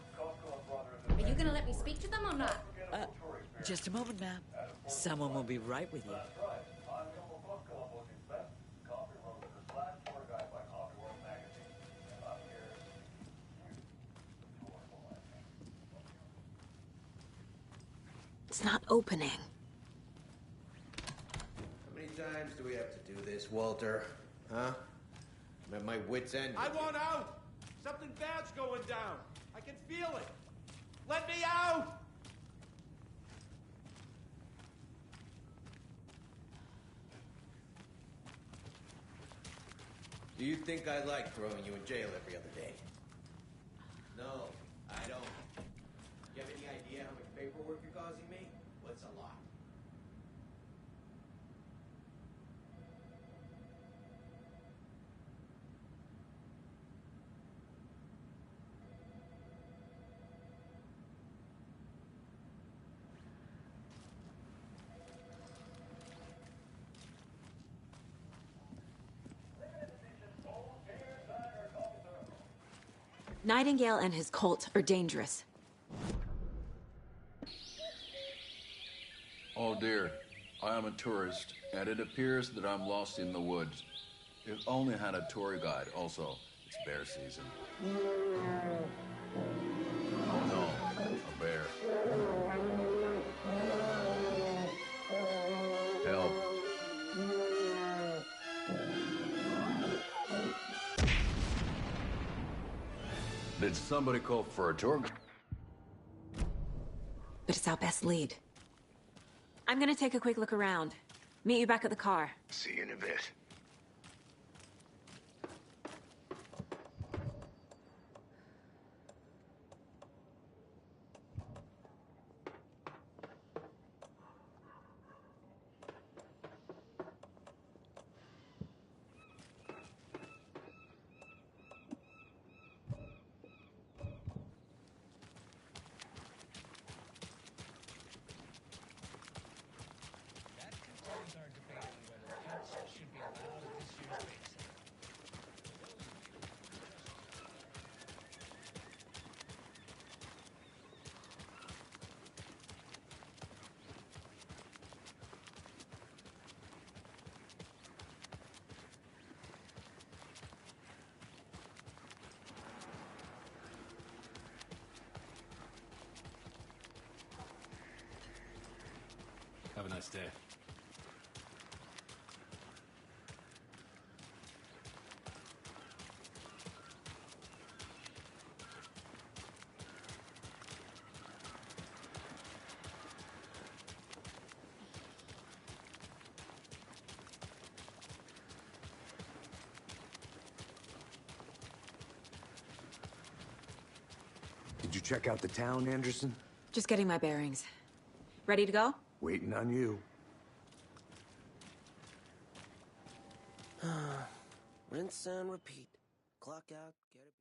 Are you gonna let me speak to them or not? Just a moment, ma'am. Someone will be right with you. It's not opening. How many times do we have to do this, Walter? Huh? I'm at my wit's end. I want out! Something bad's going down. I can feel it. Let me out! Do you think I like throwing you in jail every other day? No, I don't. You have any idea how much paperwork you're causing me? What's a lot? Nightingale and his cult are dangerous. Oh dear, I am a tourist, and it appears that I'm lost in the woods. If only had a tour guide. Also, it's bear season. Oh no, a bear. Help. Did somebody call for a tour guide? But it's our best lead. I'm gonna take a quick look around. Meet you back at the car. See you in a bit. Have a nice day. Did you check out the town, Anderson? Just getting my bearings. Ready to go? Waiting on you. Rinse and repeat. Clock out, get it.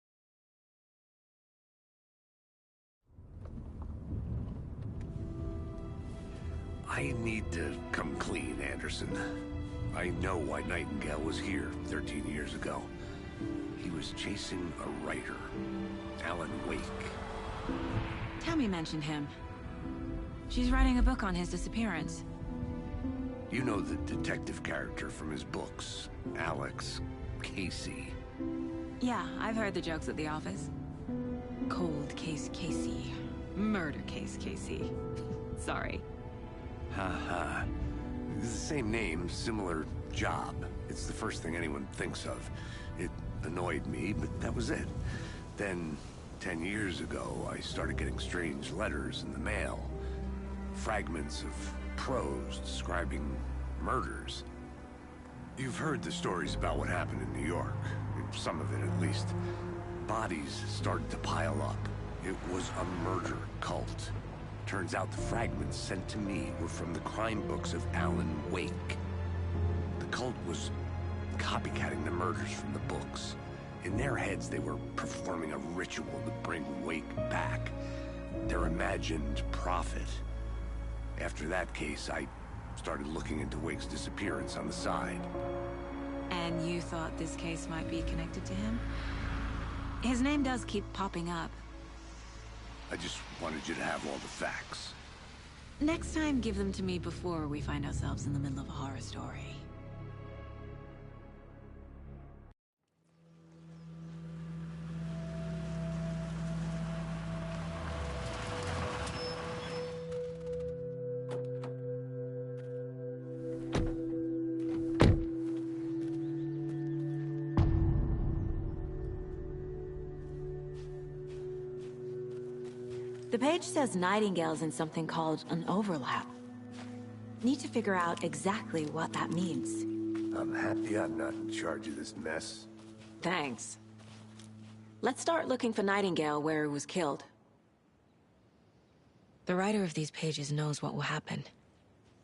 I need to come clean, Anderson. I know why Nightingale was here 13 years ago. He was chasing a writer, Alan Wake. Tammy mentioned him. She's writing a book on his disappearance. You know the detective character from his books, Alex, Casey. Yeah, I've heard the jokes at the office. Cold case Casey. Murder case Casey. Sorry. Ha. It's the same name, similar job. It's the first thing anyone thinks of. It annoyed me, but that was it. Then, 10 years ago, I started getting strange letters in the mail. Fragments of prose describing murders. You've heard the stories about what happened in New York. Some of it, at least. Bodies started to pile up. It was a murder cult. Turns out the fragments sent to me were from the crime books of Alan Wake. The cult was copycatting the murders from the books. In their heads, they were performing a ritual to bring Wake back. Their imagined prophet. After that case, I started looking into Wake's disappearance on the side. And you thought this case might be connected to him? His name does keep popping up. I just wanted you to have all the facts. Next time, give them to me before we find ourselves in the middle of a horror story. The page says Nightingale's in something called an overlap. Need to figure out exactly what that means. I'm happy I'm not in charge of this mess. Thanks. Let's start looking for Nightingale where he was killed. The writer of these pages knows what will happen.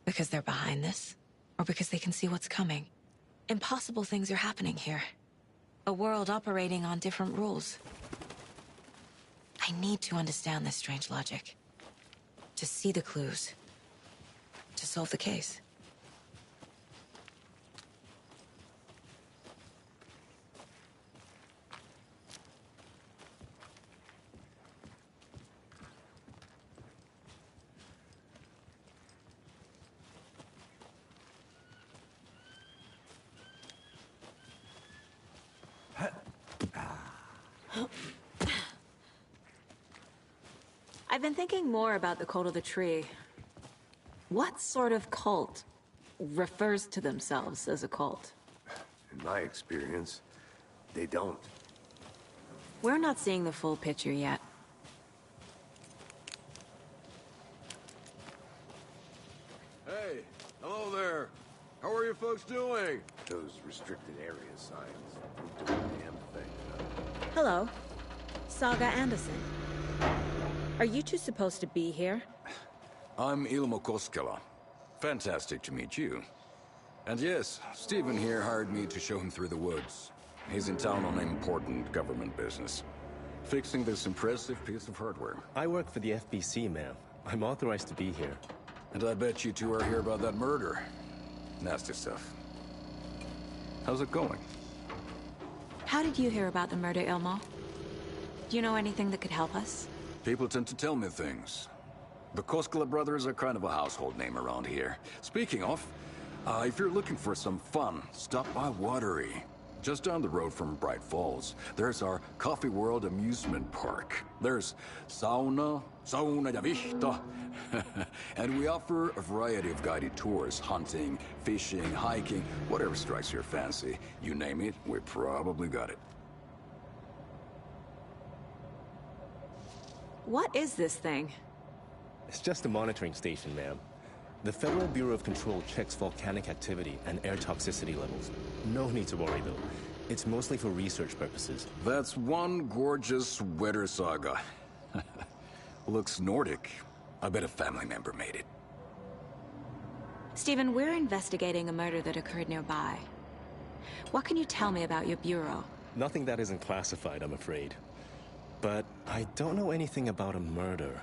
Because they're behind this, or because they can see what's coming. Impossible things are happening here. A world operating on different rules. I need to understand this strange logic. To see the clues. To solve the case. I've been thinking more about the cult of the tree. What sort of cult refers to themselves as a cult? In my experience, they don't. We're not seeing the full picture yet. Hey, hello there. How are you folks doing? Those restricted area signs don't do a damn thing. Hello. Saga Anderson. Are you two supposed to be here? I'm Ilmo Koskela. Fantastic to meet you. And yes, Stephen here hired me to show him through the woods. He's in town on important government business. Fixing this impressive piece of hardware. I work for the FBC, ma'am. I'm authorized to be here. And I bet you two are here about that murder. Nasty stuff. How's it going? How did you hear about the murder, Ilmo? Do you know anything that could help us? People tend to tell me things. The Koskela brothers are kind of a household name around here. Speaking of, if you're looking for some fun, stop by Watery. Just down the road from Bright Falls, there's our Coffee World amusement park. There's sauna ja vihta. And we offer a variety of guided tours, hunting, fishing, hiking, whatever strikes your fancy. You name it, we probably got it. What is this thing? It's just a monitoring station, ma'am. The Federal Bureau of Control checks volcanic activity and air toxicity levels. No need to worry, though. It's mostly for research purposes. That's one gorgeous weather saga. Looks Nordic. I bet a family member made it. Stephen, we're investigating a murder that occurred nearby. What can you tell me about your bureau? Nothing that isn't classified, I'm afraid. But I don't know anything about a murder.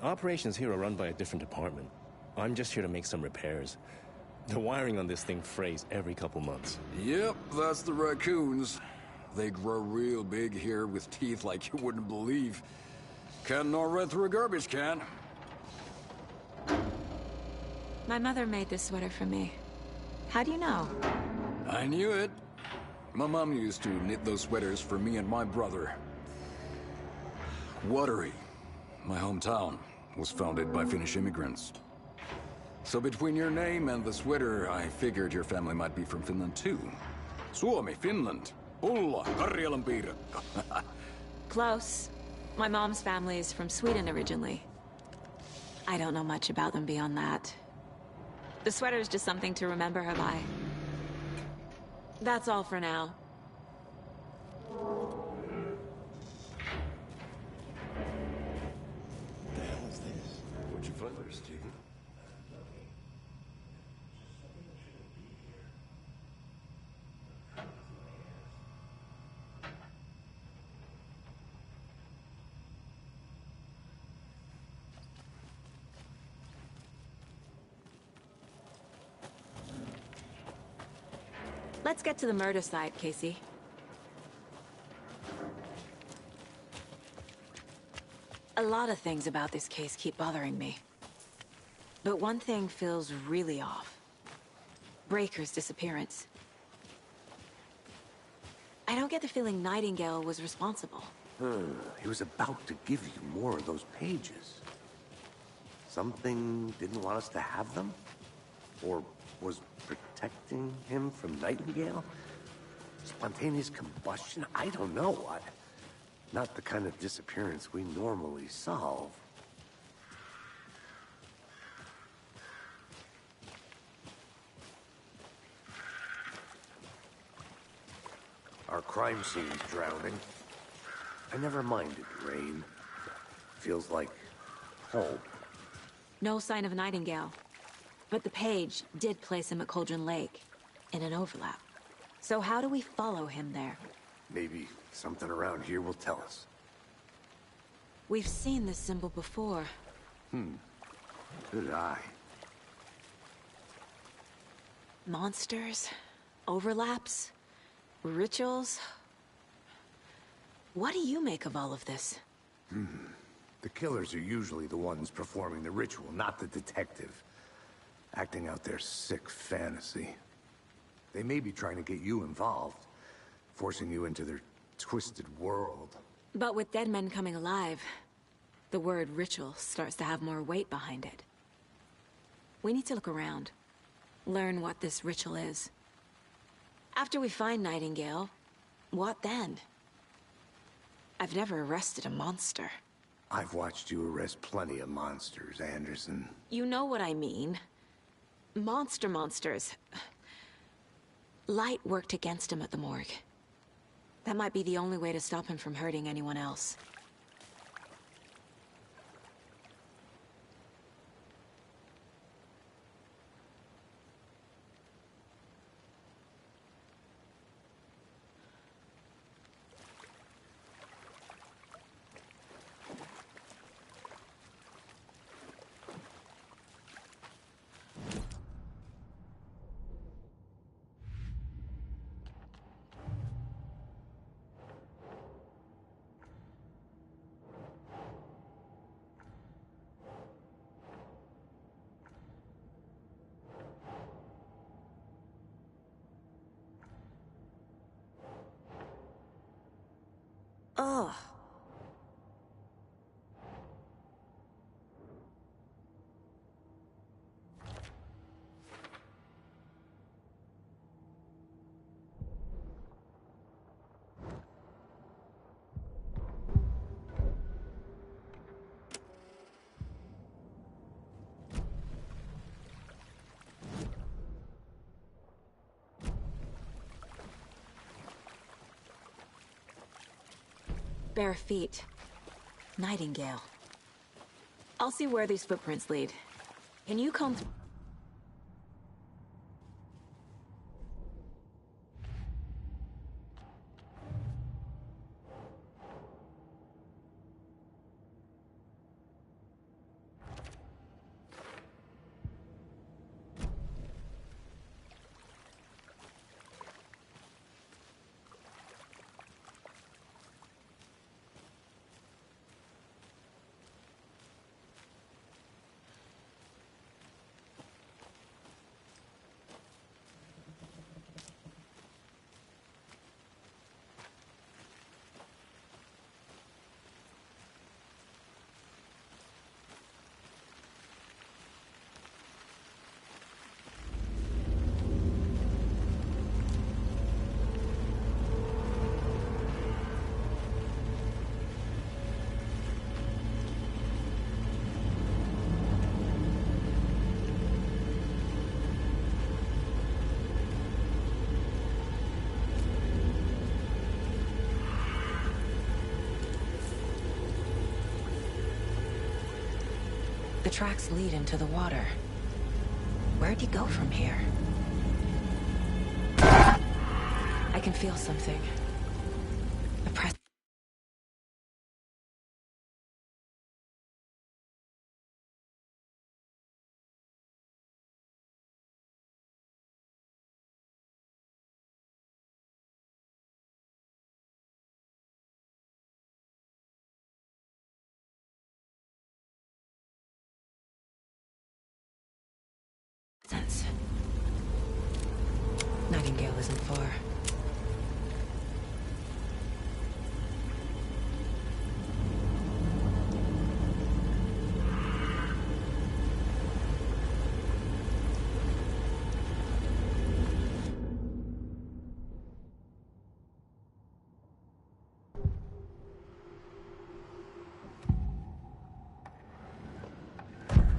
Operations here are run by a different department. I'm just here to make some repairs. The wiring on this thing frays every couple months. Yep, that's the raccoons. They grow real big here with teeth like you wouldn't believe. Can't gnaw right through a garbage can. My mother made this sweater for me. How do you know? I knew it. My mom used to knit those sweaters for me and my brother. Watery, my hometown, was founded by Finnish immigrants. So between your name and the sweater, I figured your family might be from Finland too. Suomi, Finland. Ulla, Karjalan piirakka. Close. My mom's family is from Sweden originally. I don't know much about them beyond that. The sweater is just something to remember her by. That's all for now. The hell is this? What'd you find there, Stephen? Let's get to the murder site, Casey. A lot of things about this case keep bothering me. But one thing feels really off. Breaker's disappearance. I don't get the feeling Nightingale was responsible. He was about to give you more of those pages. Something didn't want us to have them? Or was protecting him from Nightingale? Spontaneous combustion? I don't know. Not the kind of disappearance we normally solve. Our crime scene's drowning. I never minded rain. Feels like home. No sign of Nightingale. But the page did place him at Cauldron Lake, in an overlap. So how do we follow him there? Maybe something around here will tell us. We've seen this symbol before. Good eye. Monsters? Overlaps? Rituals? What do you make of all of this? The killers are usually the ones performing the ritual, not the detective. Acting out their sick fantasy. They may be trying to get you involved, forcing you into their twisted world. But with dead men coming alive, the word ritual starts to have more weight behind it. We need to look around. Learn what this ritual is. After we find Nightingale, what then? I've never arrested a monster. I've watched you arrest plenty of monsters, Anderson. You know what I mean. Monsters. Light worked against him at the morgue. That might be the only way to stop him from hurting anyone else. Ugh. Bare feet. Nightingale. I'll see where these footprints lead. Can you come through? The tracks lead into the water. Where'd you go from here? I can feel something. A press. Nightingale isn't far.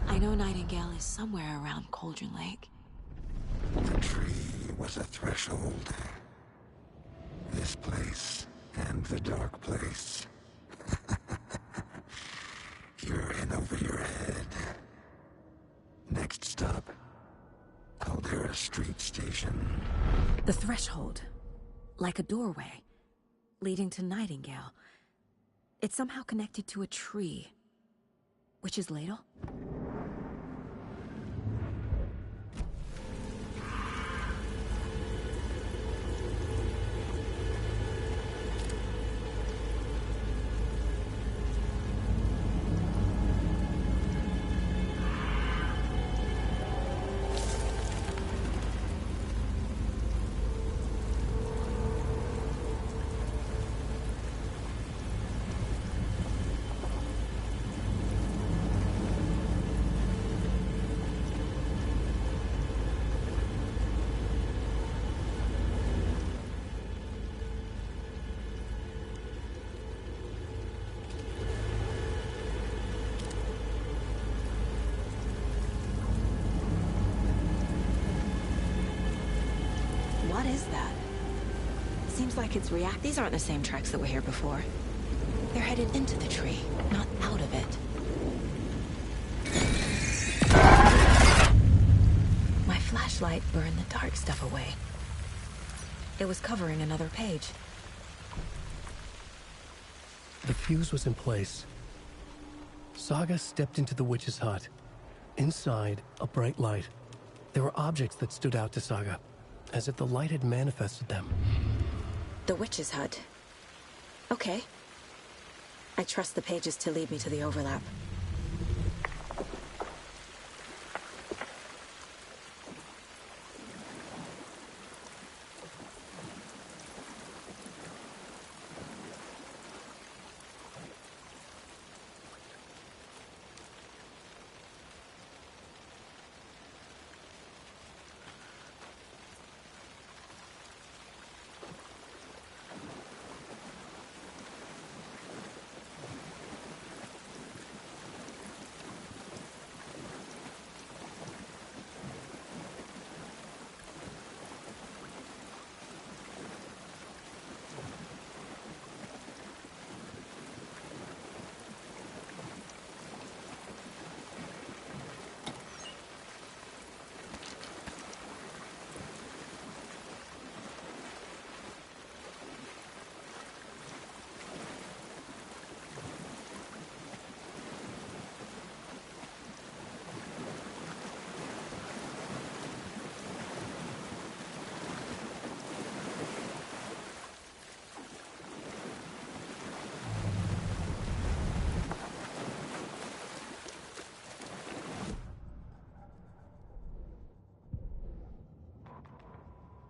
I know Nightingale is somewhere around Cauldron Lake. The tree was a threshold. This place and the dark place. You're in over your head. Next stop, Caldera Street Station. The threshold. Like a doorway. Leading to Nightingale. It's somehow connected to a tree. Witch's Ladle? What is that? Seems like it's react. These aren't the same tracks that were here before. They're headed into the tree, not out of it. My flashlight burned the dark stuff away. It was covering another page. The fuse was in place. Saga stepped into the witch's hut. Inside, a bright light. There were objects that stood out to Saga, as if the light had manifested them. The witch's hut. Okay. I trust the pages to lead me to the overlap.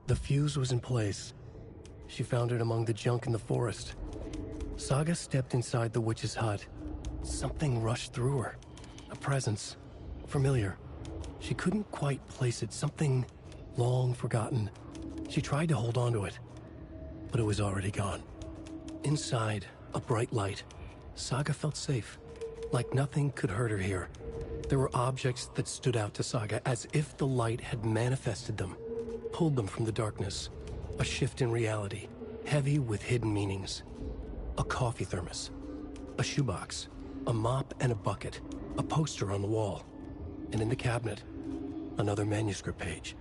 The fuse was in place. She found it among the junk in the forest. Saga stepped inside the witch's hut. Something rushed through her. A presence. Familiar. She couldn't quite place it. Something long forgotten. She tried to hold on to it, but it was already gone. Inside, a bright light. Saga felt safe. Like nothing could hurt her here. There were objects that stood out to Saga as if the light had manifested them. Pulled them from the darkness. A shift in reality, heavy with hidden meanings. A coffee thermos, a shoebox, a mop and a bucket, a poster on the wall, and in the cabinet, another manuscript page.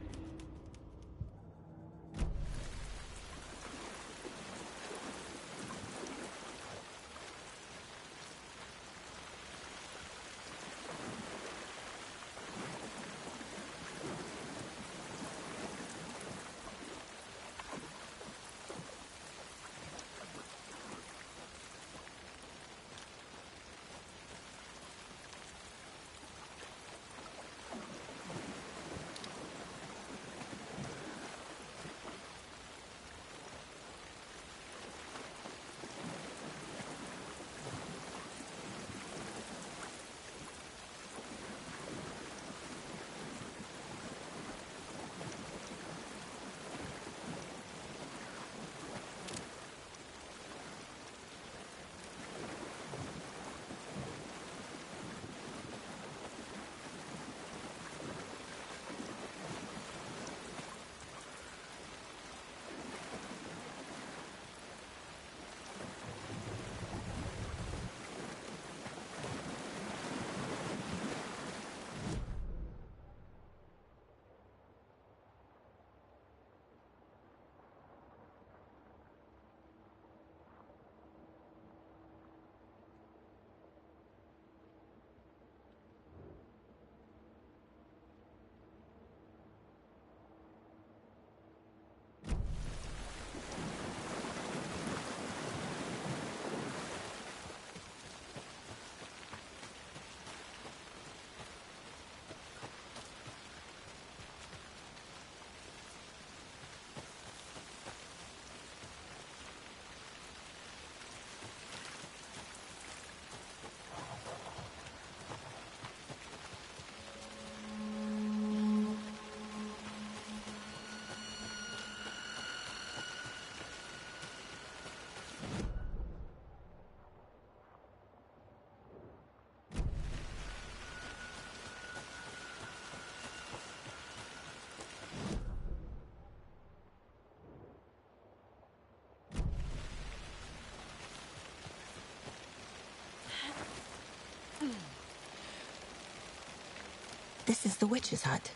This is the witch's hut.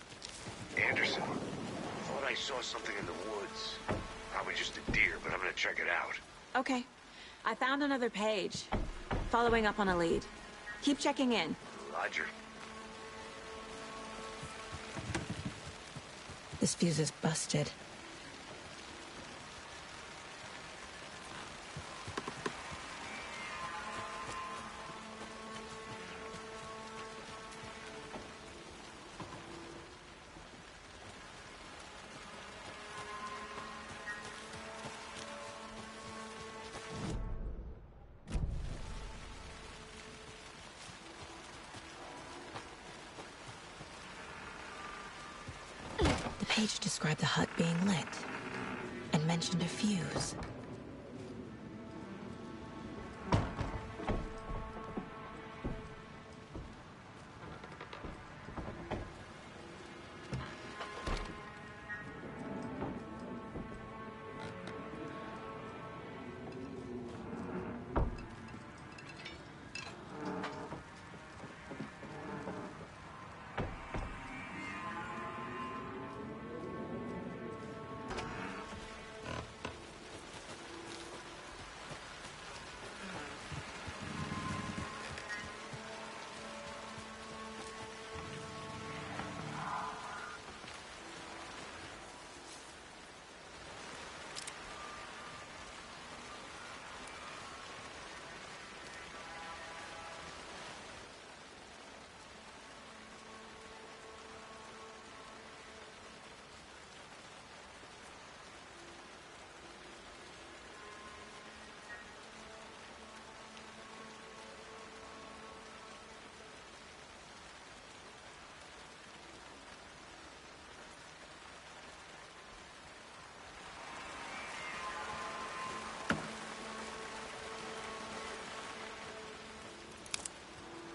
Anderson, thought I saw something in the woods. Probably just a deer, but I'm gonna check it out. Okay. I found another page. Following up on a lead. Keep checking in. Roger. This fuse is busted. The page described the hut being lit, and mentioned a fuse.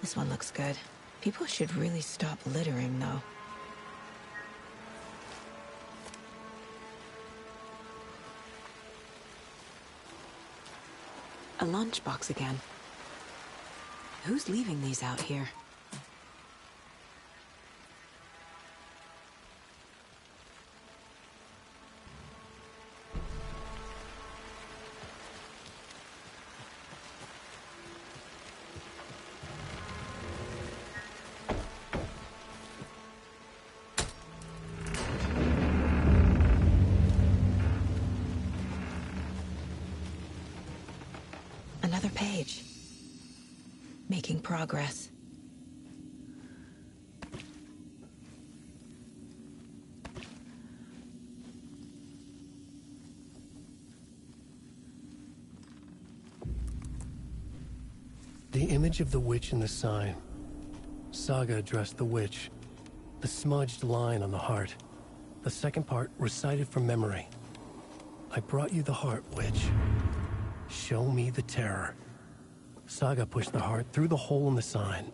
This one looks good. People should really stop littering, though. A lunchbox again. Who's leaving these out here? Another page. Making progress. The image of the witch in the sign. Saga addressed the witch. The smudged line on the heart. The second part recited from memory. I brought you the heart, witch. Show me the terror. Saga pushed the heart through the hole in the sign.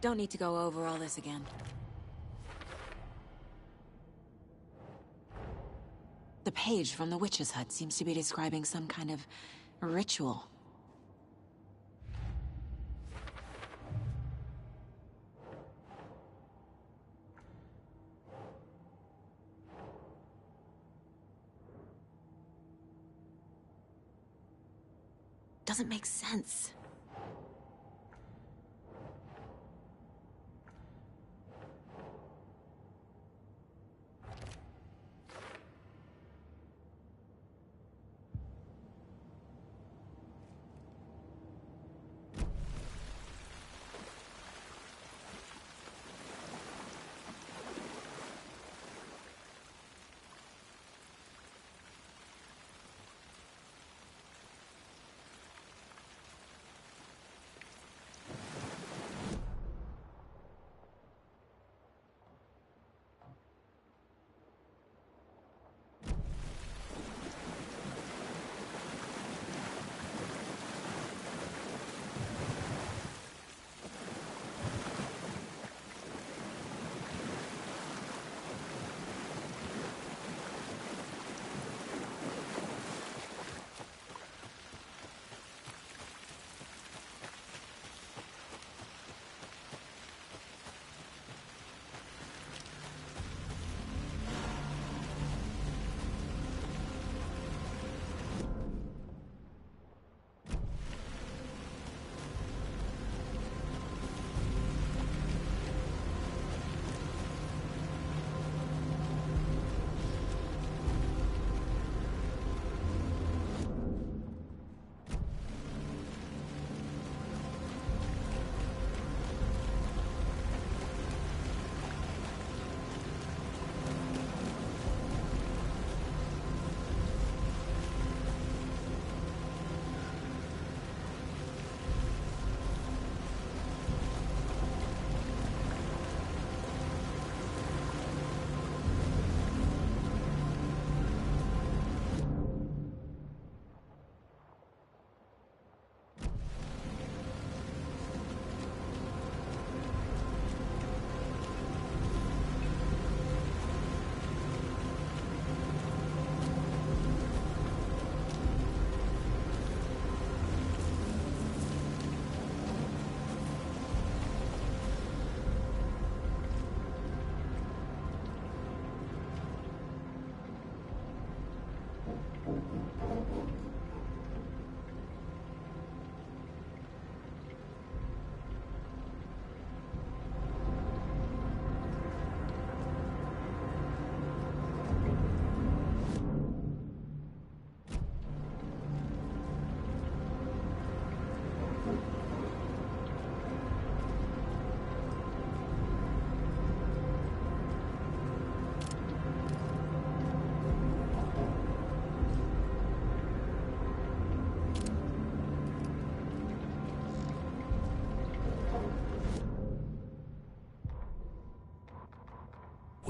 Don't need to go over all this again. The page from the witch's hut seems to be describing some kind of ritual. doesn't make sense.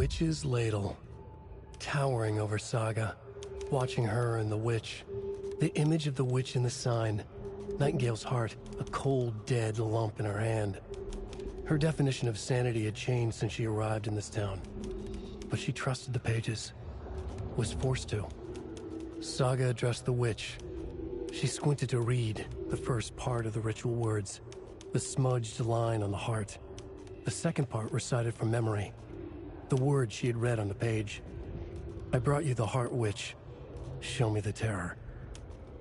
Witch's Ladle, towering over Saga, watching her and the witch. The image of the witch in the sign, Nightingale's heart, a cold, dead lump in her hand. Her definition of sanity had changed since she arrived in this town. But she trusted the pages, was forced to. Saga addressed the witch. She squinted to read the first part of the ritual words, the smudged line on the heart. The second part recited from memory, the words she had read on the page. I brought you the heart, witch. Show me the terror.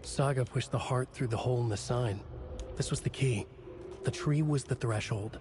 Saga pushed the heart through the hole in the sign. This was the key. The tree was the threshold.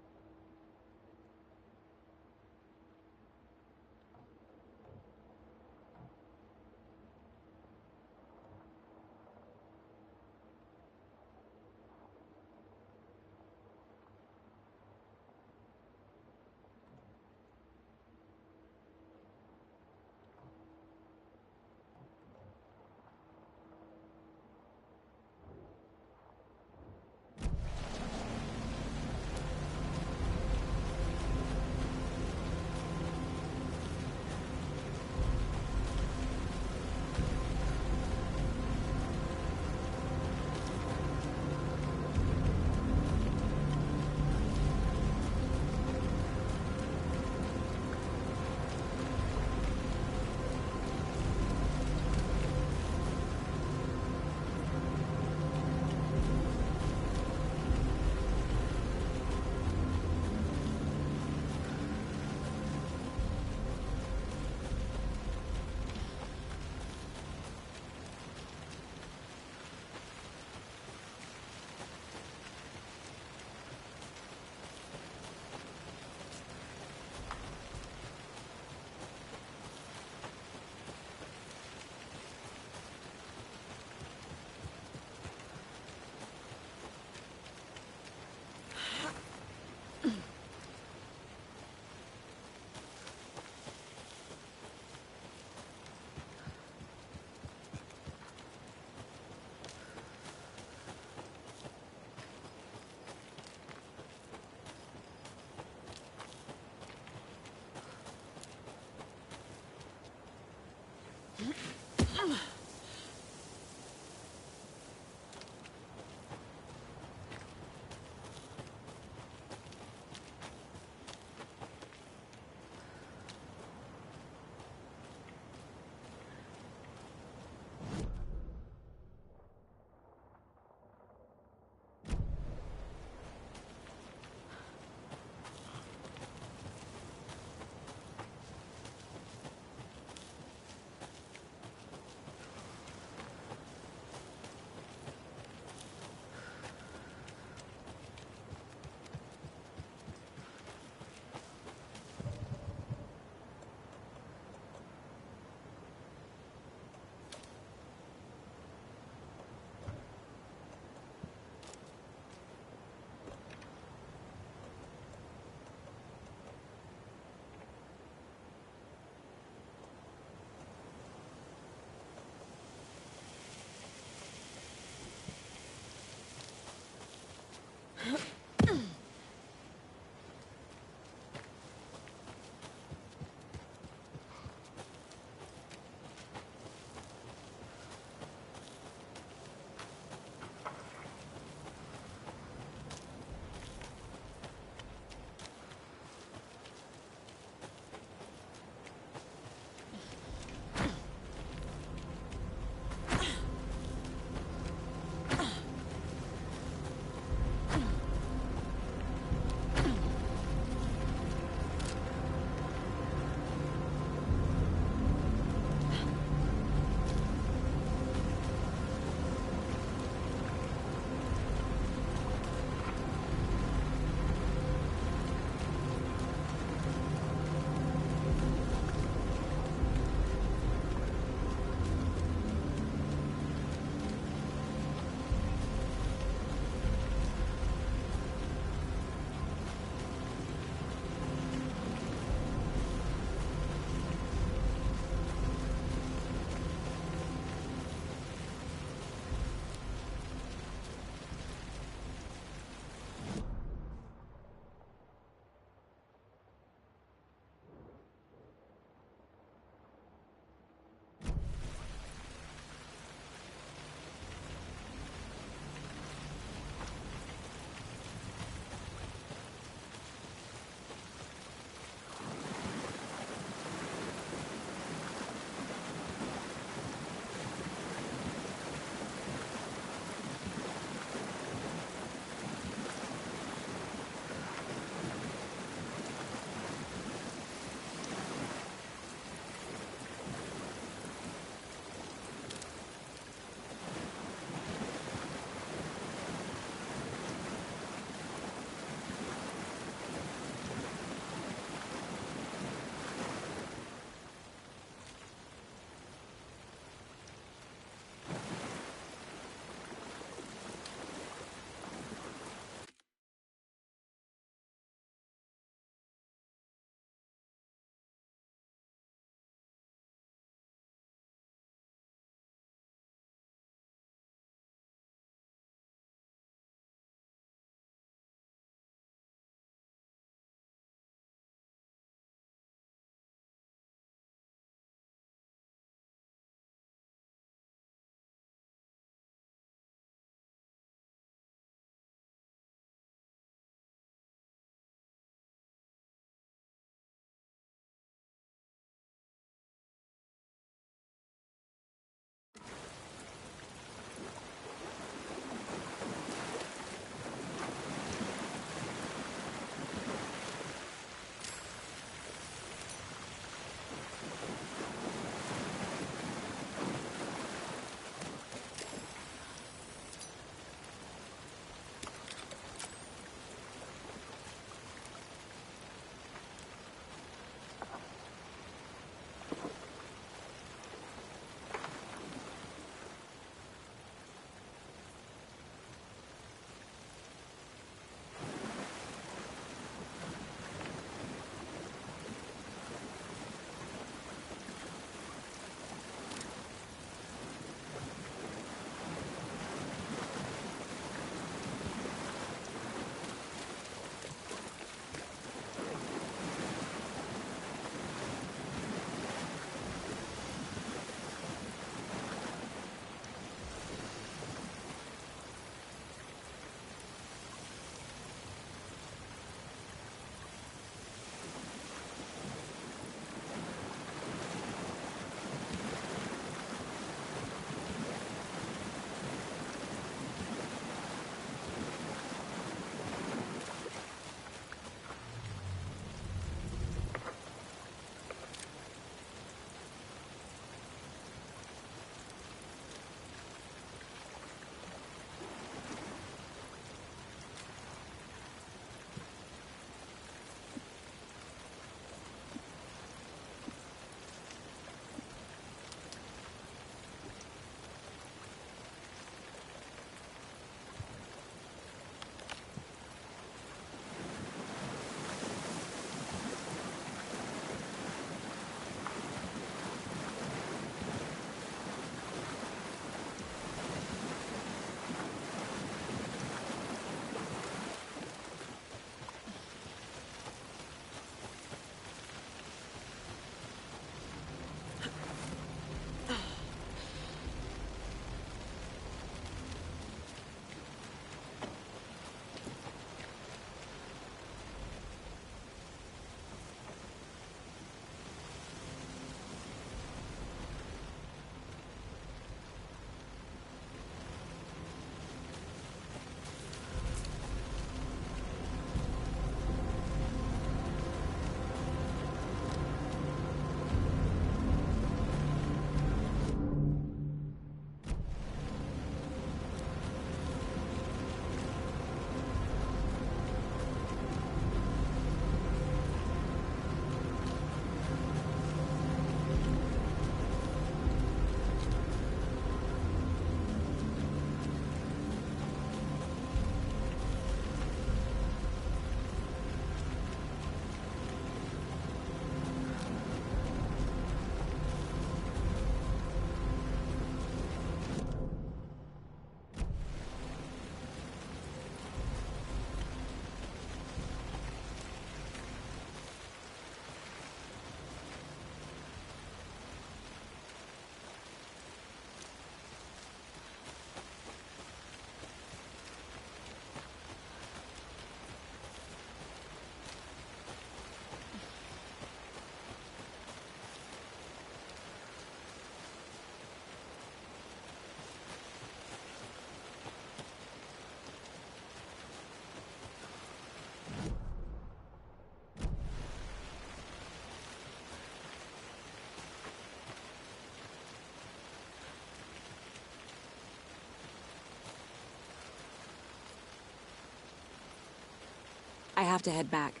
I have to head back.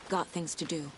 Got things to do.